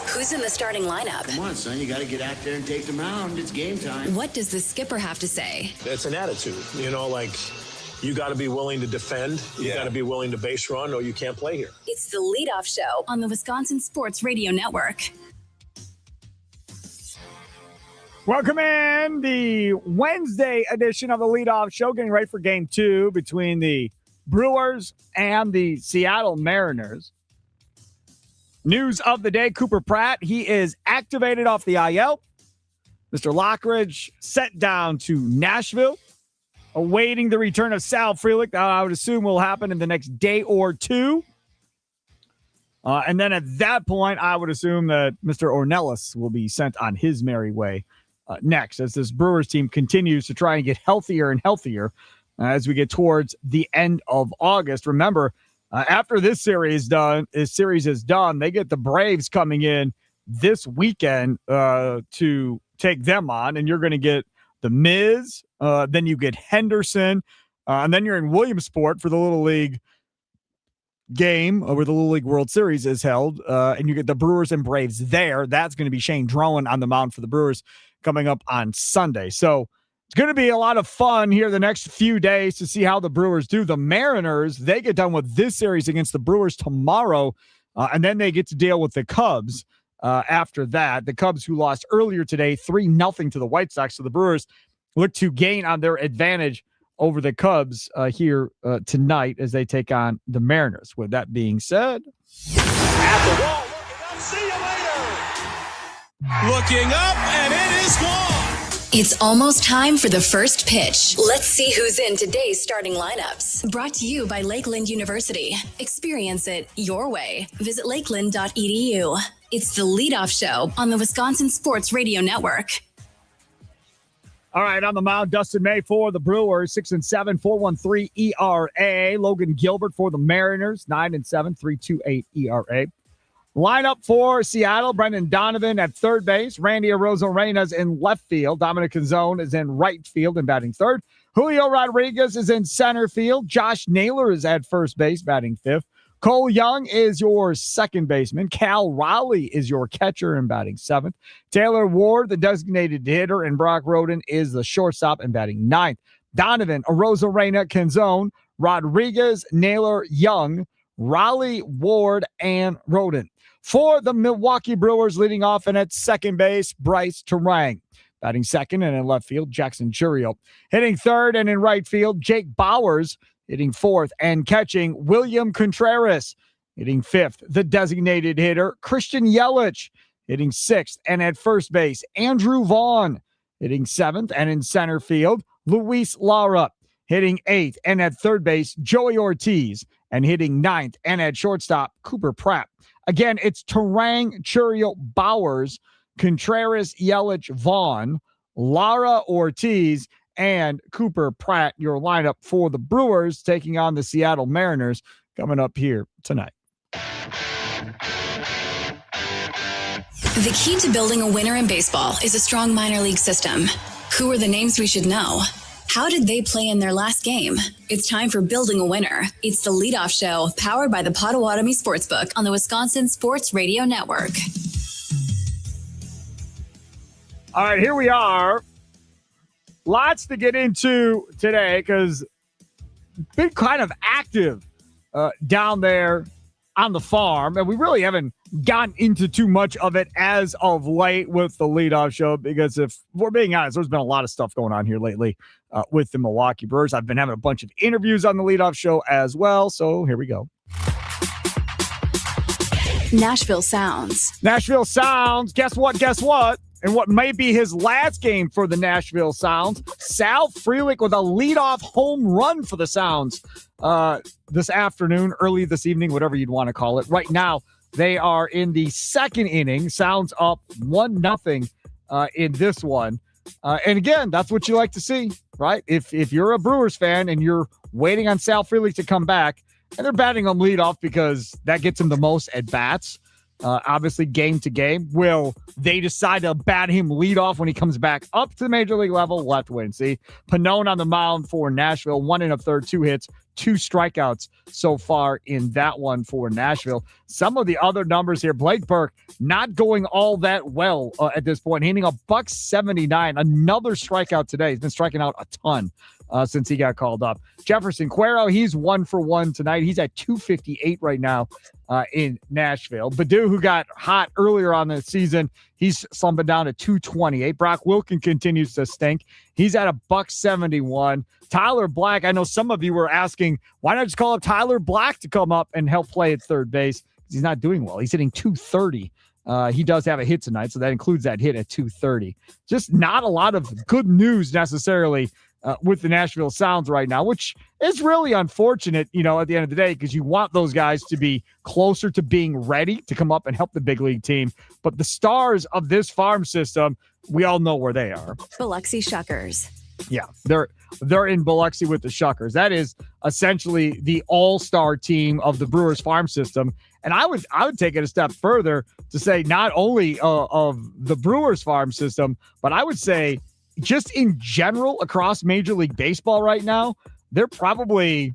Who's in the starting lineup? Come on, son, you got to get out there and take the mound. It's game time. What does the skipper have to say? It's an attitude, like you got to be willing to defend. You got to be willing to base run or you can't play here. It's the Leadoff Show on the Wisconsin Sports Radio Network. Welcome in the Wednesday edition of the Leadoff Show, getting ready for game 2 between the Brewers and the Seattle Mariners. News of the day, Cooper Pratt, he is activated off the IL. Mr. Lockridge sent down to Nashville, awaiting the return of Sal Frelick. I would assume will happen in the next day or two. And then at that point, I would assume that Mr. Ornelas will be sent on his merry way next, as this Brewers team continues to try and get healthier and healthier as we get towards the end of August. Remember, after this series is done, they get the Braves coming in this weekend to take them on, and you're going to get the Miz, then you get Henderson, and then you're in Williamsport for the Little League game where the Little League World Series is held, and you get the Brewers and Braves there. That's going to be Shane Drowan on the mound for the Brewers coming up on Sunday. So it's going to be a lot of fun here the next few days to see how the Brewers do. The Mariners, they get done with this series against the Brewers tomorrow, and then they get to deal with the Cubs after that. The Cubs, who lost earlier today 3-0 to the White Sox. So the Brewers look to gain on their advantage over the Cubs here tonight as they take on the Mariners. With that being said, At the wall, looking up, and it is gone. It's almost time for the first pitch. Let's see who's in today's starting lineups. Brought to you by Lakeland University. Experience it your way. Visit lakeland.edu. It's the Leadoff Show on the Wisconsin Sports Radio Network. all right, on the mound, Dustin May for the Brewers, 6-7, 4.13 ERA. Logan Gilbert for the Mariners, 9-7, 3.28 ERA. Lineup for Seattle, Brendan Donovan at third base, Randy Arozarena in left field, Dominic Canzone is in right field and batting third, Julio Rodriguez is in center field, Josh Naylor is at first base batting fifth, Cole Young is your second baseman, Cal Raleigh is your catcher and batting seventh, Taylor Ward, the designated hitter, and Brock Roden is the shortstop and batting ninth. Donovan, Arozarena, Canzone, Rodriguez, Naylor, Young, Raleigh, Ward, and Roden. For the Milwaukee Brewers, leading off and at second base, Bryce Terang. Batting second and in left field, Jackson Chourio. Hitting third and in right field, Jake Bowers. Hitting fourth and catching, William Contreras. Hitting fifth, the designated hitter, Christian Yelich. Hitting sixth and at first base, Andrew Vaughn. Hitting seventh and in center field, Luis Lara. Hitting eighth and at third base, Joey Ortiz. And hitting ninth and at shortstop, Cooper Pratt. Again, it's Terang, Chourio, Bowers, Contreras, Yelich, Vaughn, Lara, Ortiz, and Cooper Pratt, your lineup for the Brewers taking on the Seattle Mariners coming up here tonight. The key to building a winner in baseball is a strong minor league system. Who are the names we should know? How did they play in their last game? It's time for Building a Winner. It's the Leadoff Show, powered by the Potawatomi Sportsbook on the Wisconsin Sports Radio Network. All right, here we are. Lots to get into today because been kind of active down there on the farm, and we really haven't gotten into too much of it as of late with the Leadoff Show because if we're being honest, there's been a lot of stuff going on here lately with the Milwaukee Brewers. I've been having a bunch of interviews on the Leadoff Show as well, so here we go. Nashville Sounds. Nashville Sounds. Guess what? And what may be his last game for the Nashville Sounds, Sal Frelick with a leadoff home run for the Sounds this afternoon, early this evening, whatever you'd want to call it. Right now, they are in the second inning. Sounds up 1-0 in this one. And again, that's what you like to see, right? If you're a Brewers fan and you're waiting on Sal Frelick to come back, and they're batting him leadoff because that gets him the most at-bats, Obviously, game to game. Will they decide to bat him lead off when he comes back up to the major league level? We'll have to wait and see. Pannone on the mound for Nashville, 1 1/3, 2 hits, 2 strikeouts so far in that one for Nashville. Some of the other numbers here, Blake Burke not going all that well at this point, hitting a $179, another strikeout today. He's been striking out a ton since he got called up. Jefferson Cuero, he's 1 for 1 tonight. He's at 258 right now in Nashville. Baду, who got hot earlier on the season, he's slumping down to 228. Brock Wilken continues to stink. He's at a $171. Tyler Black, I know some of you were asking, why not just call up Tyler Black to come up and help play at third base? Because he's not doing well. He's hitting 230. He does have a hit tonight, so that includes that hit at 230. Just not a lot of good news necessarily with the Nashville Sounds right now, which is really unfortunate, at the end of the day, because you want those guys to be closer to being ready to come up and help the big league team. But the stars of this farm system, we all know where they are. Biloxi Shuckers. Yeah, they're in Biloxi with the Shuckers. That is essentially the all-star team of the Brewers farm system. And I would take it a step further to say not only of the Brewers farm system, but I would say just in general across Major League Baseball right now, they're probably,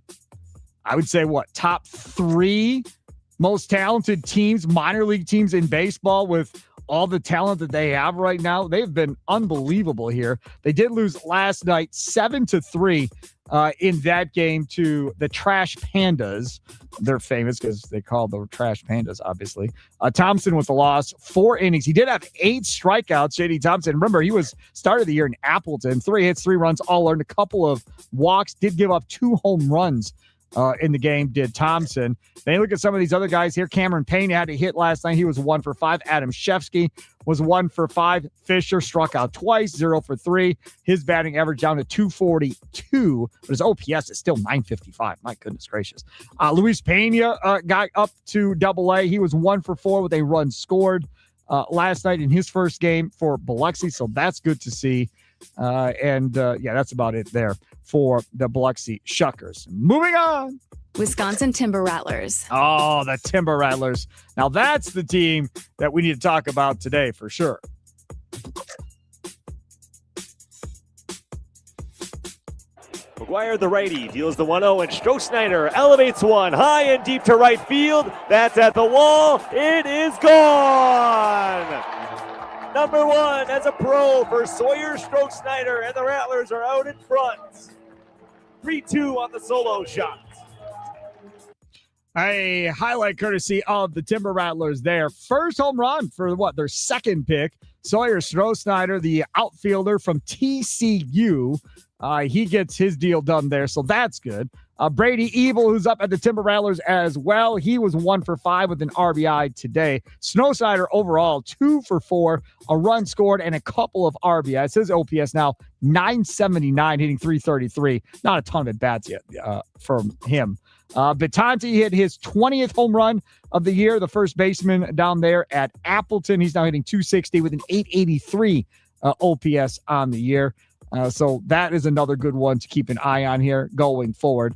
I would say, top 3 most talented teams, minor league teams in baseball with all the talent that they have right now. They've been unbelievable here. They did lose last night 7-3 in that game to the Trash Pandas. They're famous because they call the Trash Pandas, obviously. Thompson with the loss, 4 innings. He did have 8 strikeouts, J.D. Thompson. Remember, he was started the year in Appleton. 3 hits, 3 runs, all earned, a couple of walks, did give up 2 home runs in the game, did Thompson. Then you look at some of these other guys here. Cameron Payne had a hit last night. He was 1 for 5. Adam Shefsky was 1 for 5. Fisher struck out twice, 0 for 3. His batting average down to 242, but his OPS is still 955. My goodness gracious. Luis Pena got up to AA. He was 1 for 4 with a run scored last night in his first game for Biloxi, so that's good to see. That's about it there for the Biloxi Shuckers. Moving on. Wisconsin Timber Rattlers. Oh, the Timber Rattlers. Now that's the team that we need to talk about today for sure. McGuire, the righty, deals the 1-0, and Stroh elevates one high and deep to right field. That's at the wall. It is gone. Number 1 as a pro for Sawyer Stroh, and the Rattlers are out in front. 3-2 on the solo shot. A highlight courtesy of the Timber Rattlers there. First home run for their second pick. Sawyer Stroh, the outfielder from TCU. He gets his deal done there, so that's good. Brady Evil, who's up at the Timber Rattlers as well. He was 1 for 5 with an RBI today. Snow overall 2 for 4, a run scored, and a couple of RBIs. His OPS now 979, hitting 333. Not a ton of at-bats yet from him. Betanti hit his 20th home run of the year, the first baseman down there at Appleton. He's now hitting 260 with an 883 OPS on the year. So that is another good one to keep an eye on here going forward.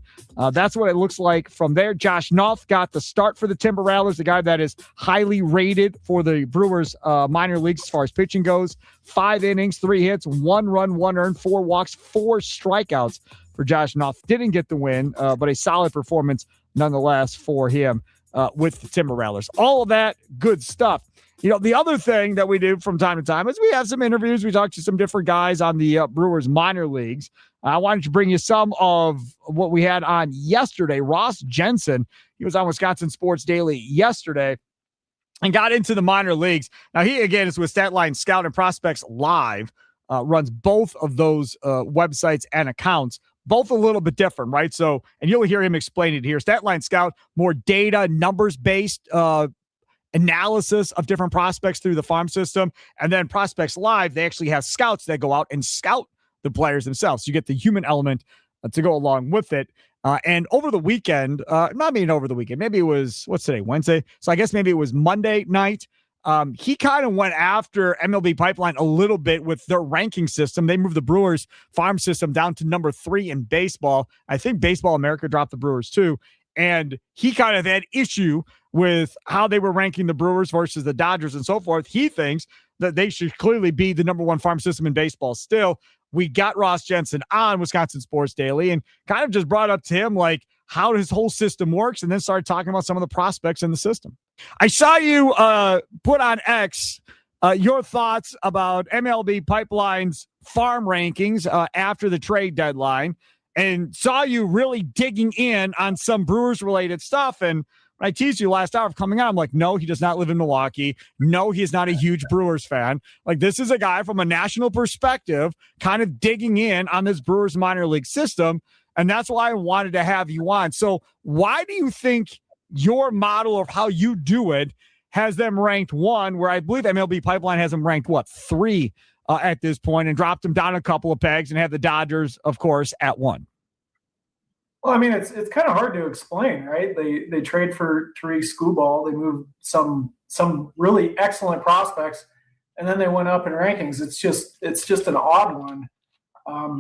That's what it looks like from there. Josh Knopf got the start for the Timber Rattlers, the guy that is highly rated for the Brewers minor leagues as far as pitching goes. 5 innings, 3 hits, 1 run, 1 earned, 4 walks, 4 strikeouts for Josh Knopf. Didn't get the win, but a solid performance nonetheless for him with the Timber Rattlers. All of that good stuff. The other thing that we do from time to time is we have some interviews. We talk to some different guys on the Brewers minor leagues. I wanted to bring you some of what we had on yesterday. Ross Jensen, he was on Wisconsin Sports Daily yesterday and got into the minor leagues. Now, he, again, is with Statline Scout and Prospects Live, runs both of those websites and accounts. Both a little bit different, right? So, and you'll hear him explain it here. Statline Scout, more data, numbers-based analysis of different prospects through the farm system. And then Prospects Live, they actually have scouts that go out and scout the players themselves. So you get the human element to go along with it. And over the weekend, over the weekend, maybe it was, what's today, Wednesday? So I guess maybe it was Monday night. He kind of went after MLB Pipeline a little bit with their ranking system. They moved the Brewers farm system down to number 3 in baseball. I think Baseball America dropped the Brewers too. And he kind of had issue with how they were ranking the Brewers versus the Dodgers and so forth. He thinks that they should clearly be the number one farm system in baseball still. We got Ross Jensen on Wisconsin Sports Daily and kind of just brought up to him like how his whole system works, and then started talking about some of the prospects in the system. I saw you put on X your thoughts about MLB Pipeline's farm rankings after the trade deadline, and saw you really digging in on some Brewers-related stuff. And when I teased you last hour of coming out, I'm like, no, he does not live in Milwaukee. No, he is not a huge Brewers fan. Like, this is a guy from a national perspective kind of digging in on this Brewers minor league system, and that's why I wanted to have you on. So why do you think your model of how you do it has them ranked 1, where I believe MLB Pipeline has them ranked, 3 at this point, and dropped them down a couple of pegs and have the Dodgers, of course, at 1? Well, I mean, it's kind of hard to explain, right? They trade for Tariq Skubal. They moved some really excellent prospects, and then they went up in rankings. It's just an odd one.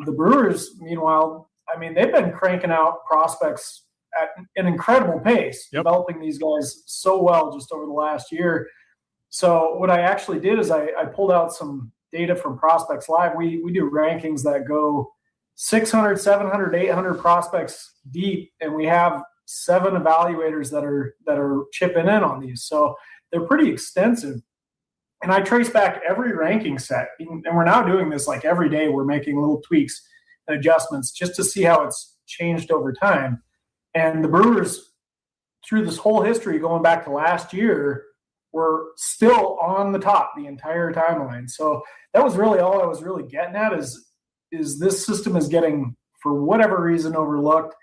The Brewers, meanwhile, I mean, they've been cranking out prospects at an incredible pace, developing these guys so well just over the last year. So what I actually did is I pulled out some data from Prospects Live. We do rankings that go 600, 700, 800 prospects deep, and we have 7 evaluators that are chipping in on these. So they're pretty extensive. And I trace back every ranking set, and we're now doing this like every day. We're making little tweaks and adjustments just to see how it's changed over time. And the Brewers, through this whole history going back to last year, were still on the top the entire timeline. So that was really all I was really getting at is this system is getting, for whatever reason, overlooked.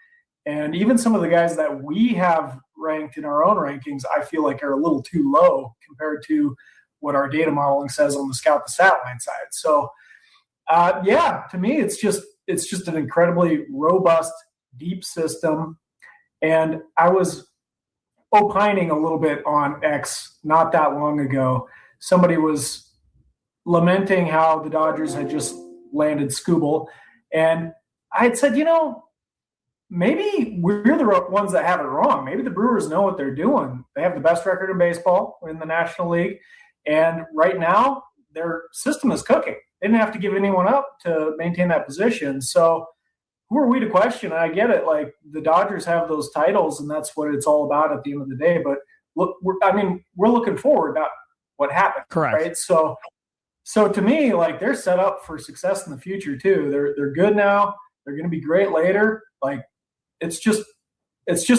And even some of the guys that we have ranked in our own rankings, I feel like are a little too low compared to what our data modeling says on the Scout the Stat Line side. So, to me, it's just an incredibly robust, deep system. And I was opining a little bit on X not that long ago. Somebody was lamenting how the Dodgers had just landed Skubal. And I had said, maybe we're the ones that have it wrong. Maybe the Brewers know what they're doing. They have the best record in baseball in the National League. And right now, their system is cooking. They didn't have to give anyone up to maintain that position. So who are we to question? And I get it. Like, the Dodgers have those titles, and that's what it's all about at the end of the day. But look, we're looking forward, not what happened. Correct. Right. So to me, like, they're set up for success in the future too. They're good now. They're going to be great later. Like, it's just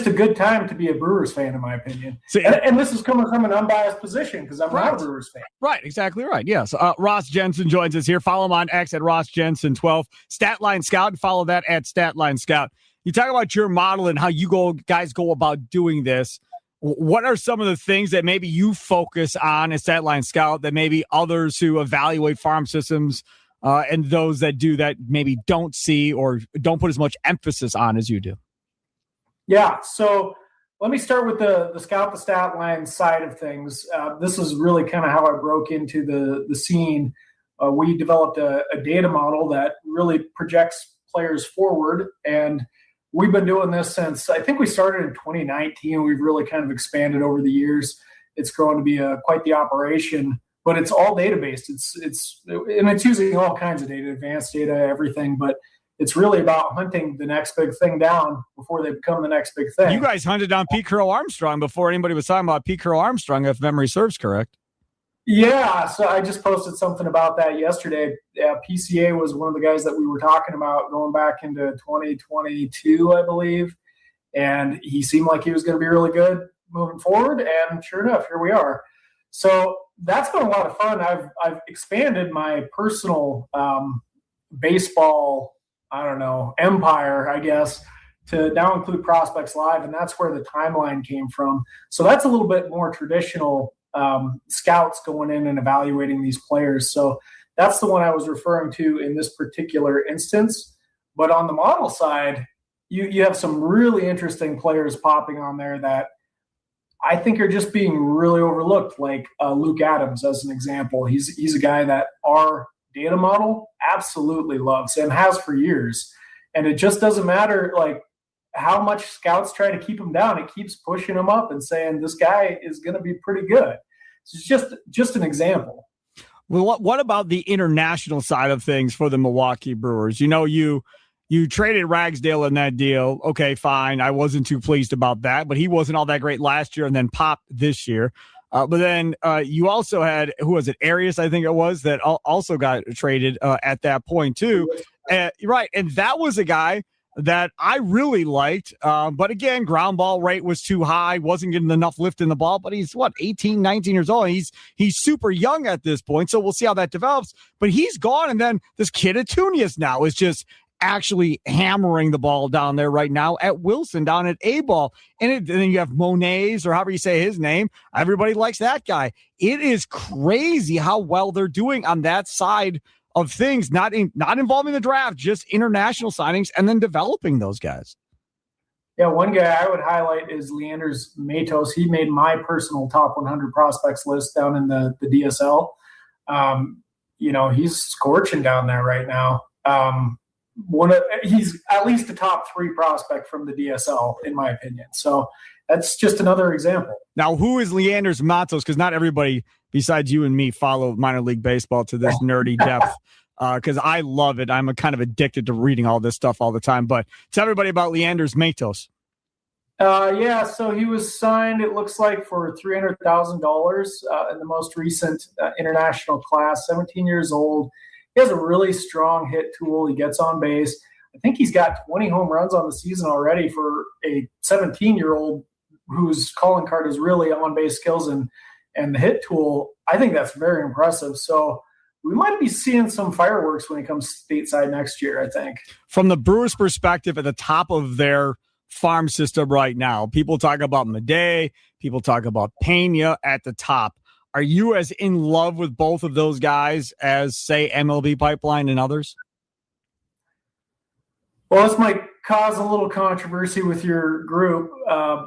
a good time to be a Brewers fan, in my opinion. And this is coming from an unbiased position because I'm not a Brewers fan. Right, exactly right. Yes. Ross Jensen joins us here. Follow him on X at Ross Jensen 12. Statline Scout, and follow that at Statline Scout. You talk about your model and how you guys go about doing this. What are some of the things that maybe you focus on as Statline Scout that maybe others who evaluate farm systems and those that do that maybe don't see or don't put as much emphasis on as you do? Yeah, so let me start with the Scout the Stat Line side of things. This is really kind of how I broke into the scene. We developed a data model that really projects players forward, and we've been doing this since, I think we started in 2019. We've really kind of expanded over the years. It's grown to be quite the operation, but it's all data-based. It's using all kinds of data, advanced data, everything, but it's really about hunting the next big thing down before they become the next big thing. You guys hunted down Pete Crow Armstrong before anybody was talking about Pete Crow Armstrong, if memory serves correct. Yeah, so I just posted something about that yesterday. PCA was one of the guys that we were talking about going back into 2022, I believe. And he seemed like he was going to be really good moving forward. And sure enough, here we are. So that's been a lot of fun. I've expanded my personal baseball empire, I guess, to now include Prospects Live, and that's where the timeline came from. So that's a little bit more traditional scouts going in and evaluating these players. So that's the one I was referring to in this particular instance. But on the model side, you have some really interesting players popping on there that I think are just being really overlooked, like Luke Adams as an example. He's a guy that our data model absolutely loves and has for years. And it just doesn't matter, like, how much scouts try to keep him down. It keeps pushing him up and saying this guy is going to be pretty good. It's just an example. Well, what about the international side of things for the Milwaukee Brewers? You traded Ragsdale in that deal. Okay, fine. I wasn't too pleased about that, but he wasn't all that great last year and then popped this year. But then you also had, who was it, Arias, I think it was, that also got traded at that point too. Right, and that was a guy that I really liked. But again, ground ball rate was too high, wasn't getting enough lift in the ball. But he's, 18, 19 years old. He's super young at this point, so we'll see how that develops. But he's gone, and then this kid Atunias now is just actually hammering the ball down there right now at Wilson, down at A-ball. And then you have Monets, or however you say his name. Everybody likes that guy. It is crazy how well they're doing on that side of things, not involving the draft, just international signings and then developing those guys. Yeah, one guy I would highlight is Leanders Matos. He made my personal top 100 prospects list down in the DSL. He's scorching down there right now. He's at least a top 3 prospect from the DSL, in my opinion. So that's just another example. Now, who is Leanders Matos? Because not everybody besides you and me follow minor league baseball to this nerdy depth. Because I love it. I'm kind of addicted to reading all this stuff all the time. But tell everybody about Leanders Matos. So he was signed, it looks like, for $300,000 in the most recent international class, 17 years old. He has a really strong hit tool. He gets on base. I think he's got 20 home runs on the season already for a 17-year-old whose calling card is really on-base skills and the hit tool. I think that's very impressive. So we might be seeing some fireworks when it comes stateside next year, I think. From the Brewers' perspective, at the top of their farm system right now, people talk about Madej, people talk about Pena at the top. Are you as in love with both of those guys as, say, MLB Pipeline and others? Well, this might cause a little controversy with your group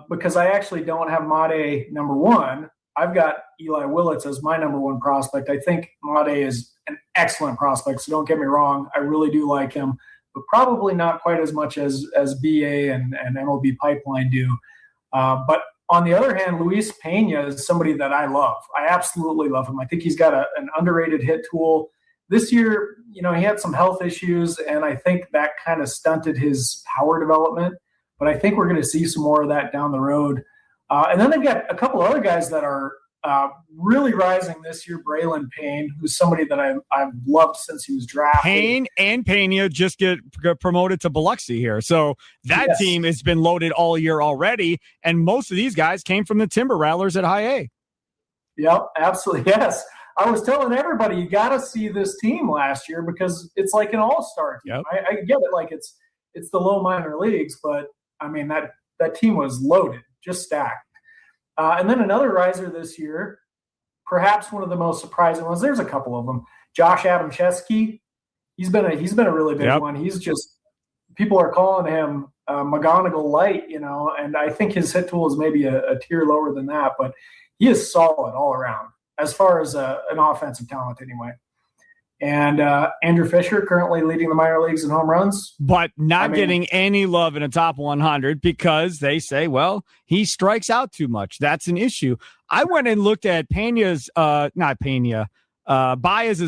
because I actually don't have Madej number 1. I've got Eli Willits as my number 1 prospect. I think Madej is an excellent prospect, so don't get me wrong. I really do like him, but probably not quite as much as BA and MLB Pipeline do. But on the other hand, Luis Pena is somebody that I love. I absolutely love him. I think he's got an underrated hit tool. This year, he had some health issues, and I think that kind of stunted his power development. But I think we're going to see some more of that down the road. And then they've got a couple other guys that are really rising this year. Braylon Payne, who's somebody that I've loved since he was drafted. Payne and Pena just get promoted to Biloxi here. So that team has been loaded all year already. And most of these guys came from the Timber Rattlers at High A. Yep, absolutely. Yes. I was telling everybody, you got to see this team last year because it's like an all-star team. Yep. I get it. Like it's the low minor leagues, but I mean, that team was loaded, just stacked. And then another riser this year, perhaps one of the most surprising ones. There's a couple of them. Josh Adamczewski. He's been a really big one. He's just, people are calling him McGonigal light, and I think his hit tool is maybe a tier lower than that, but he is solid all around as far as an offensive talent anyway. And Andrew Fisher currently leading the minor leagues in home runs. But not getting any love in a top 100 because they say, well, he strikes out too much. That's an issue. I went and looked at Baez's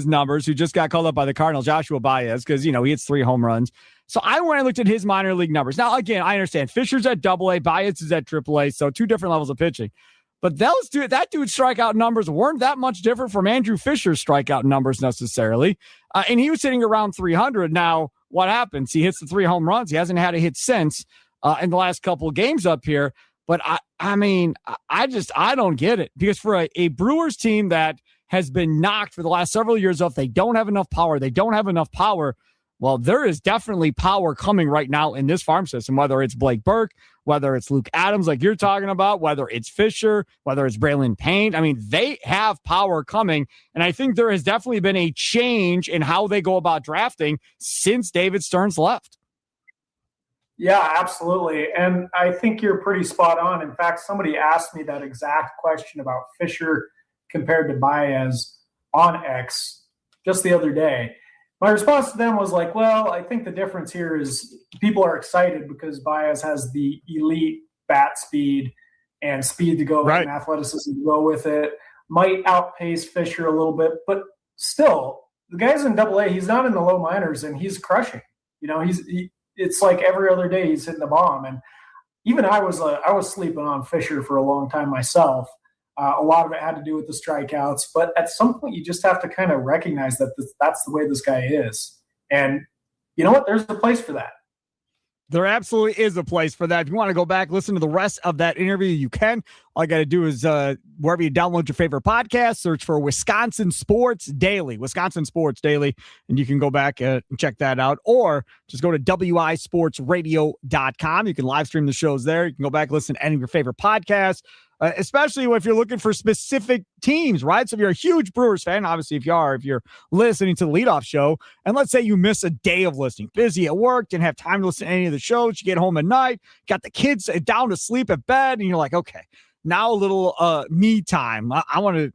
numbers, who just got called up by the Cardinals, Joshua Baez, because, he hits 3 home runs. So I went and looked at his minor league numbers. Now, again, I understand Fisher's at AA, Baez is at AAA, so 2 different levels of pitching. But that dude's strikeout numbers weren't that much different from Andrew Fisher's strikeout numbers necessarily. And he was hitting around 300. Now, what happens? He hits the 3 home runs. He hasn't had a hit since in the last couple of games up here. But, I don't get it. Because for a Brewers team that has been knocked for the last several years off, they don't have enough power. Well, there is definitely power coming right now in this farm system, whether it's Blake Burke, whether it's Luke Adams, like you're talking about, whether it's Fisher, whether it's Braylon Payne. I mean, they have power coming. And I think there has definitely been a change in how they go about drafting since David Stearns left. Yeah, absolutely. And I think you're pretty spot on. In fact, somebody asked me that exact question about Fisher compared to Baez on X just the other day. My response to them was like, well, I think the difference here is people are excited because Baez has the elite bat speed and speed to go with it and athleticism to go with it. Might outpace Fisher a little bit, but still, the guy's in Double-A. He's not in the low minors, and he's crushing. It's like every other day he's hitting the bomb. And even I was sleeping on Fisher for a long time myself. A lot of it had to do with the strikeouts, but at some point you just have to kind of recognize that that's the way this guy is. And you know what? There's a place for that. There absolutely is a place for that. If you want to go back, listen to the rest of that interview, you can. All you got to do is wherever you download your favorite podcast, search for Wisconsin Sports Daily, and you can go back and check that out. Or just go to wisportsradio.com. You can live stream the shows there. You can go back, listen to any of your favorite podcasts. Especially if you're looking for specific teams, right? So if you're a huge Brewers fan, obviously if you're listening to the leadoff show, and let's say you miss a day of listening, busy at work, didn't have time to listen to any of the shows, you get home at night, got the kids down to sleep at bed, and you're like, okay, now a little me time. I want to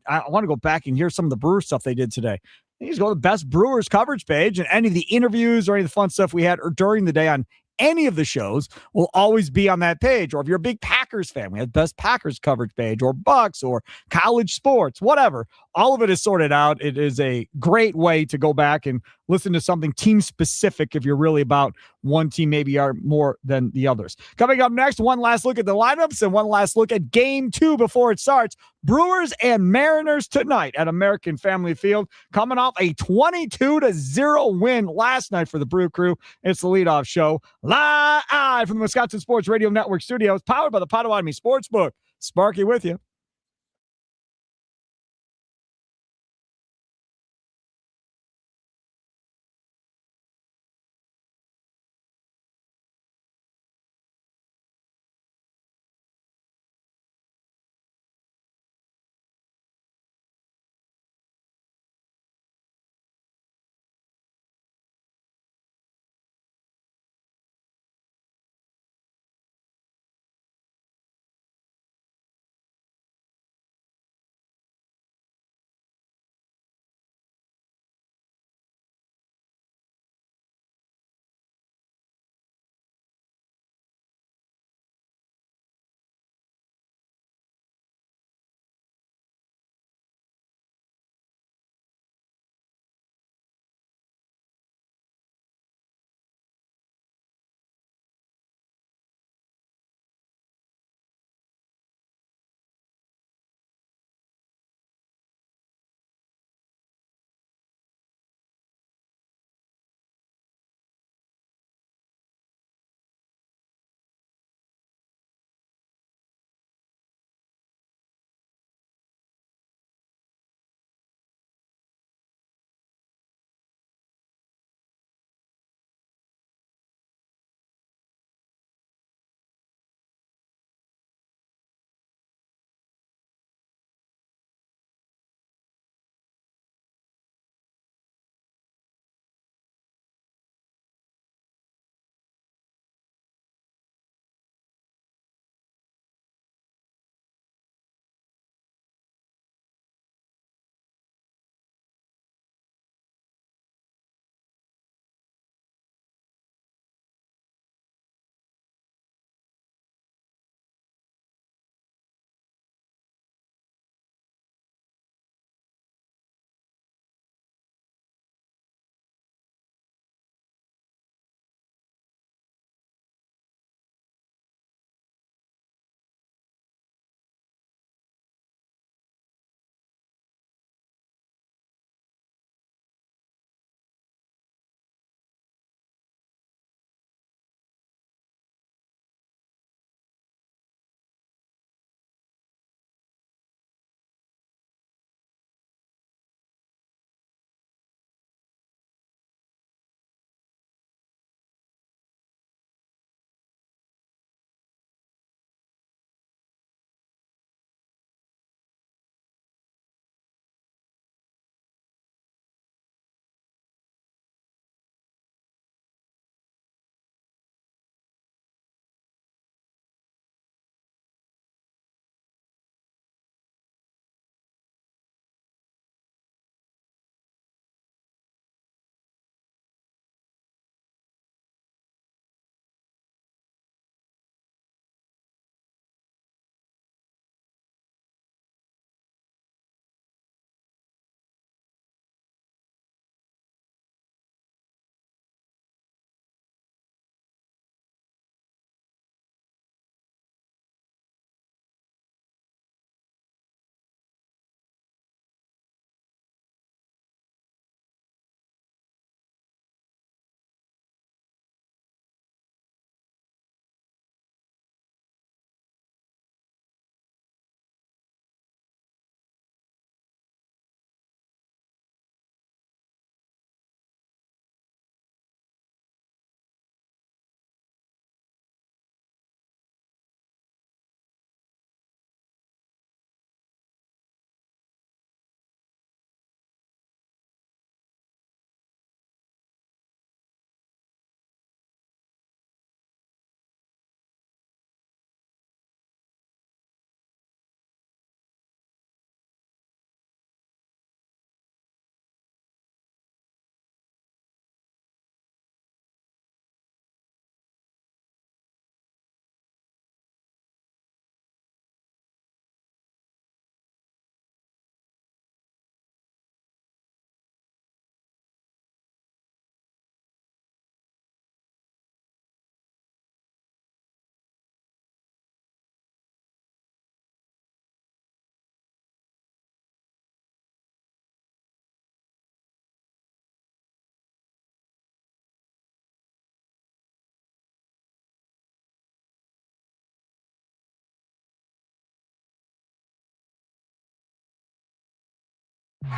go back and hear some of the Brewers stuff they did today. You just go to the Best Brewers coverage page, and any of the interviews or any of the fun stuff we had or during the day on any of the shows will always be on that page. Or if you're a big Packers fan, we have Best Packers coverage page, or Bucks, or college sports, whatever. All of it is sorted out. It is a great way to go back and listen to something team specific if you're really about one team, maybe are more than the others. Coming up next, one last look at the lineups and one last look at game 2 before it starts. Brewers and Mariners tonight at American Family Field, coming off a 22-0 win last night for the Brew Crew. It's the leadoff show live from the Wisconsin Sports Radio Network studios, powered by the Potawatomi Sportsbook. Sparky with you.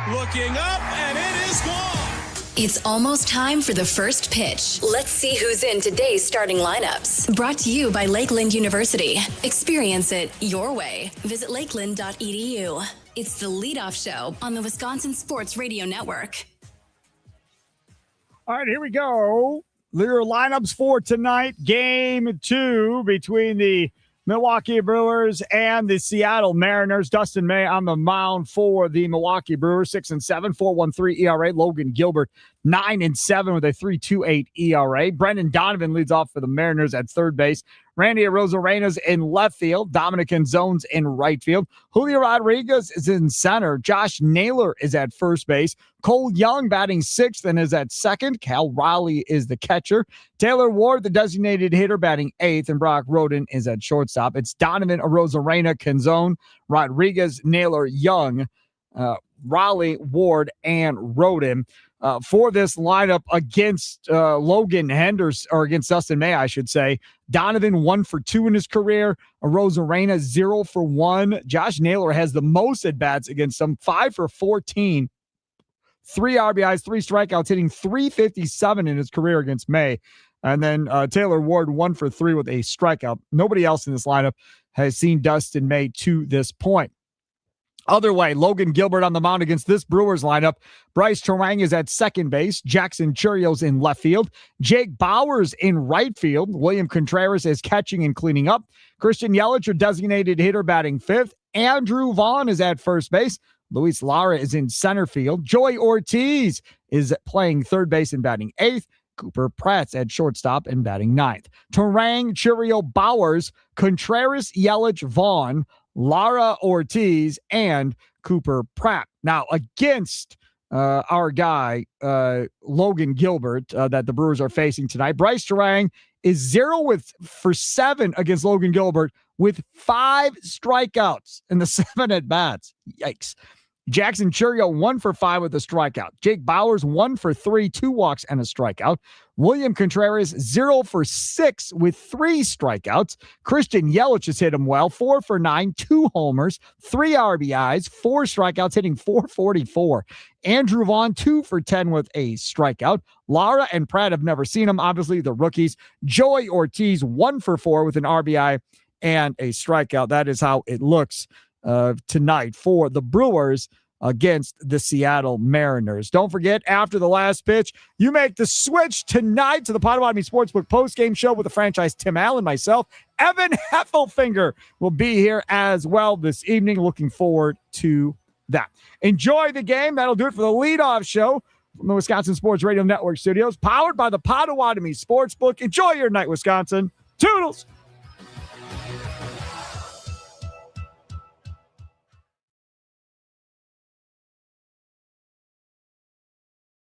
Looking up, and it is gone. It's almost time for the first pitch. Let's see who's in today's starting lineups. Brought to you by Lakeland University. Experience it your way. Visit lakeland.edu. It's the leadoff show on the Wisconsin Sports Radio Network. All right, here we go. Your lineups for tonight. Game 2 between the Milwaukee Brewers and the Seattle Mariners. Dustin May on the mound for the Milwaukee Brewers, 6-7, 4.13 ERA. Logan Gilbert, 9-7 with a 3.28 ERA. Brendan Donovan leads off for the Mariners at third base. Randy Arozarena's in left field. Dominic Canzone's in right field. Julio Rodriguez is in center. Josh Naylor is at first base. Cole Young batting sixth and is at second. Cal Raleigh is the catcher. Taylor Ward, the designated hitter, batting eighth. And Brock Roden is at shortstop. It's Donovan, Arozarena, Canzone, Rodriguez, Naylor, Young, Raleigh, Ward, and Roden. For this lineup against Logan Henderson, or against Dustin May, I should say. Donovan 1 for 2 in his career. Arozarena 0 for 1. Josh Naylor has the most at bats against them, 5 for 14. 3 RBIs, 3 strikeouts, hitting .357 in his career against May. And then Taylor Ward 1 for 3 with a strikeout. Nobody else in this lineup has seen Dustin May to this point. Other way, Logan Gilbert on the mound against this Brewers lineup. Bryce Terang is at second base. Jackson Churios in left field. Jake Bowers in right field. William Contreras is catching and cleaning up. Christian Yelich, your designated hitter, batting fifth. Andrew Vaughn is at first base. Luis Lara is in center field. Joey Ortiz is playing third base and batting eighth. Cooper Pratt's at shortstop and batting ninth. Terang, Churio, Bowers, Contreras, Yelich, Vaughn, Lara, Ortiz, and Cooper Pratt. Now, against our guy, Logan Gilbert, that the Brewers are facing tonight, Bryce Terang is 0 for 7 against Logan Gilbert with 5 strikeouts in the 7 at-bats. Yikes. Jackson Churio 1 for 5 with a strikeout. Jake Bowers 1 for 3, 2 walks and a strikeout. William Contreras 0 for 6 with 3 strikeouts. Christian Yelich has hit him well, 4 for 9, 2 homers, 3 RBIs, 4 strikeouts, hitting .444. Andrew Vaughn 2 for 10 with a strikeout. Lara and Pratt have never seen him, obviously the rookies. Joey Ortiz 1 for 4 with an RBI and a strikeout. That is how it looks tonight for the Brewers against the Seattle Mariners. Don't forget, after the last pitch, you make the switch tonight to the Potawatomi Sportsbook postgame show with the franchise Tim Allen, myself. Evan Heffelfinger will be here as well this evening. Looking forward to that. Enjoy the game. That'll do it for the leadoff show from the Wisconsin Sports Radio Network studios, powered by the Potawatomi Sportsbook. Enjoy your night, Wisconsin. Toodles!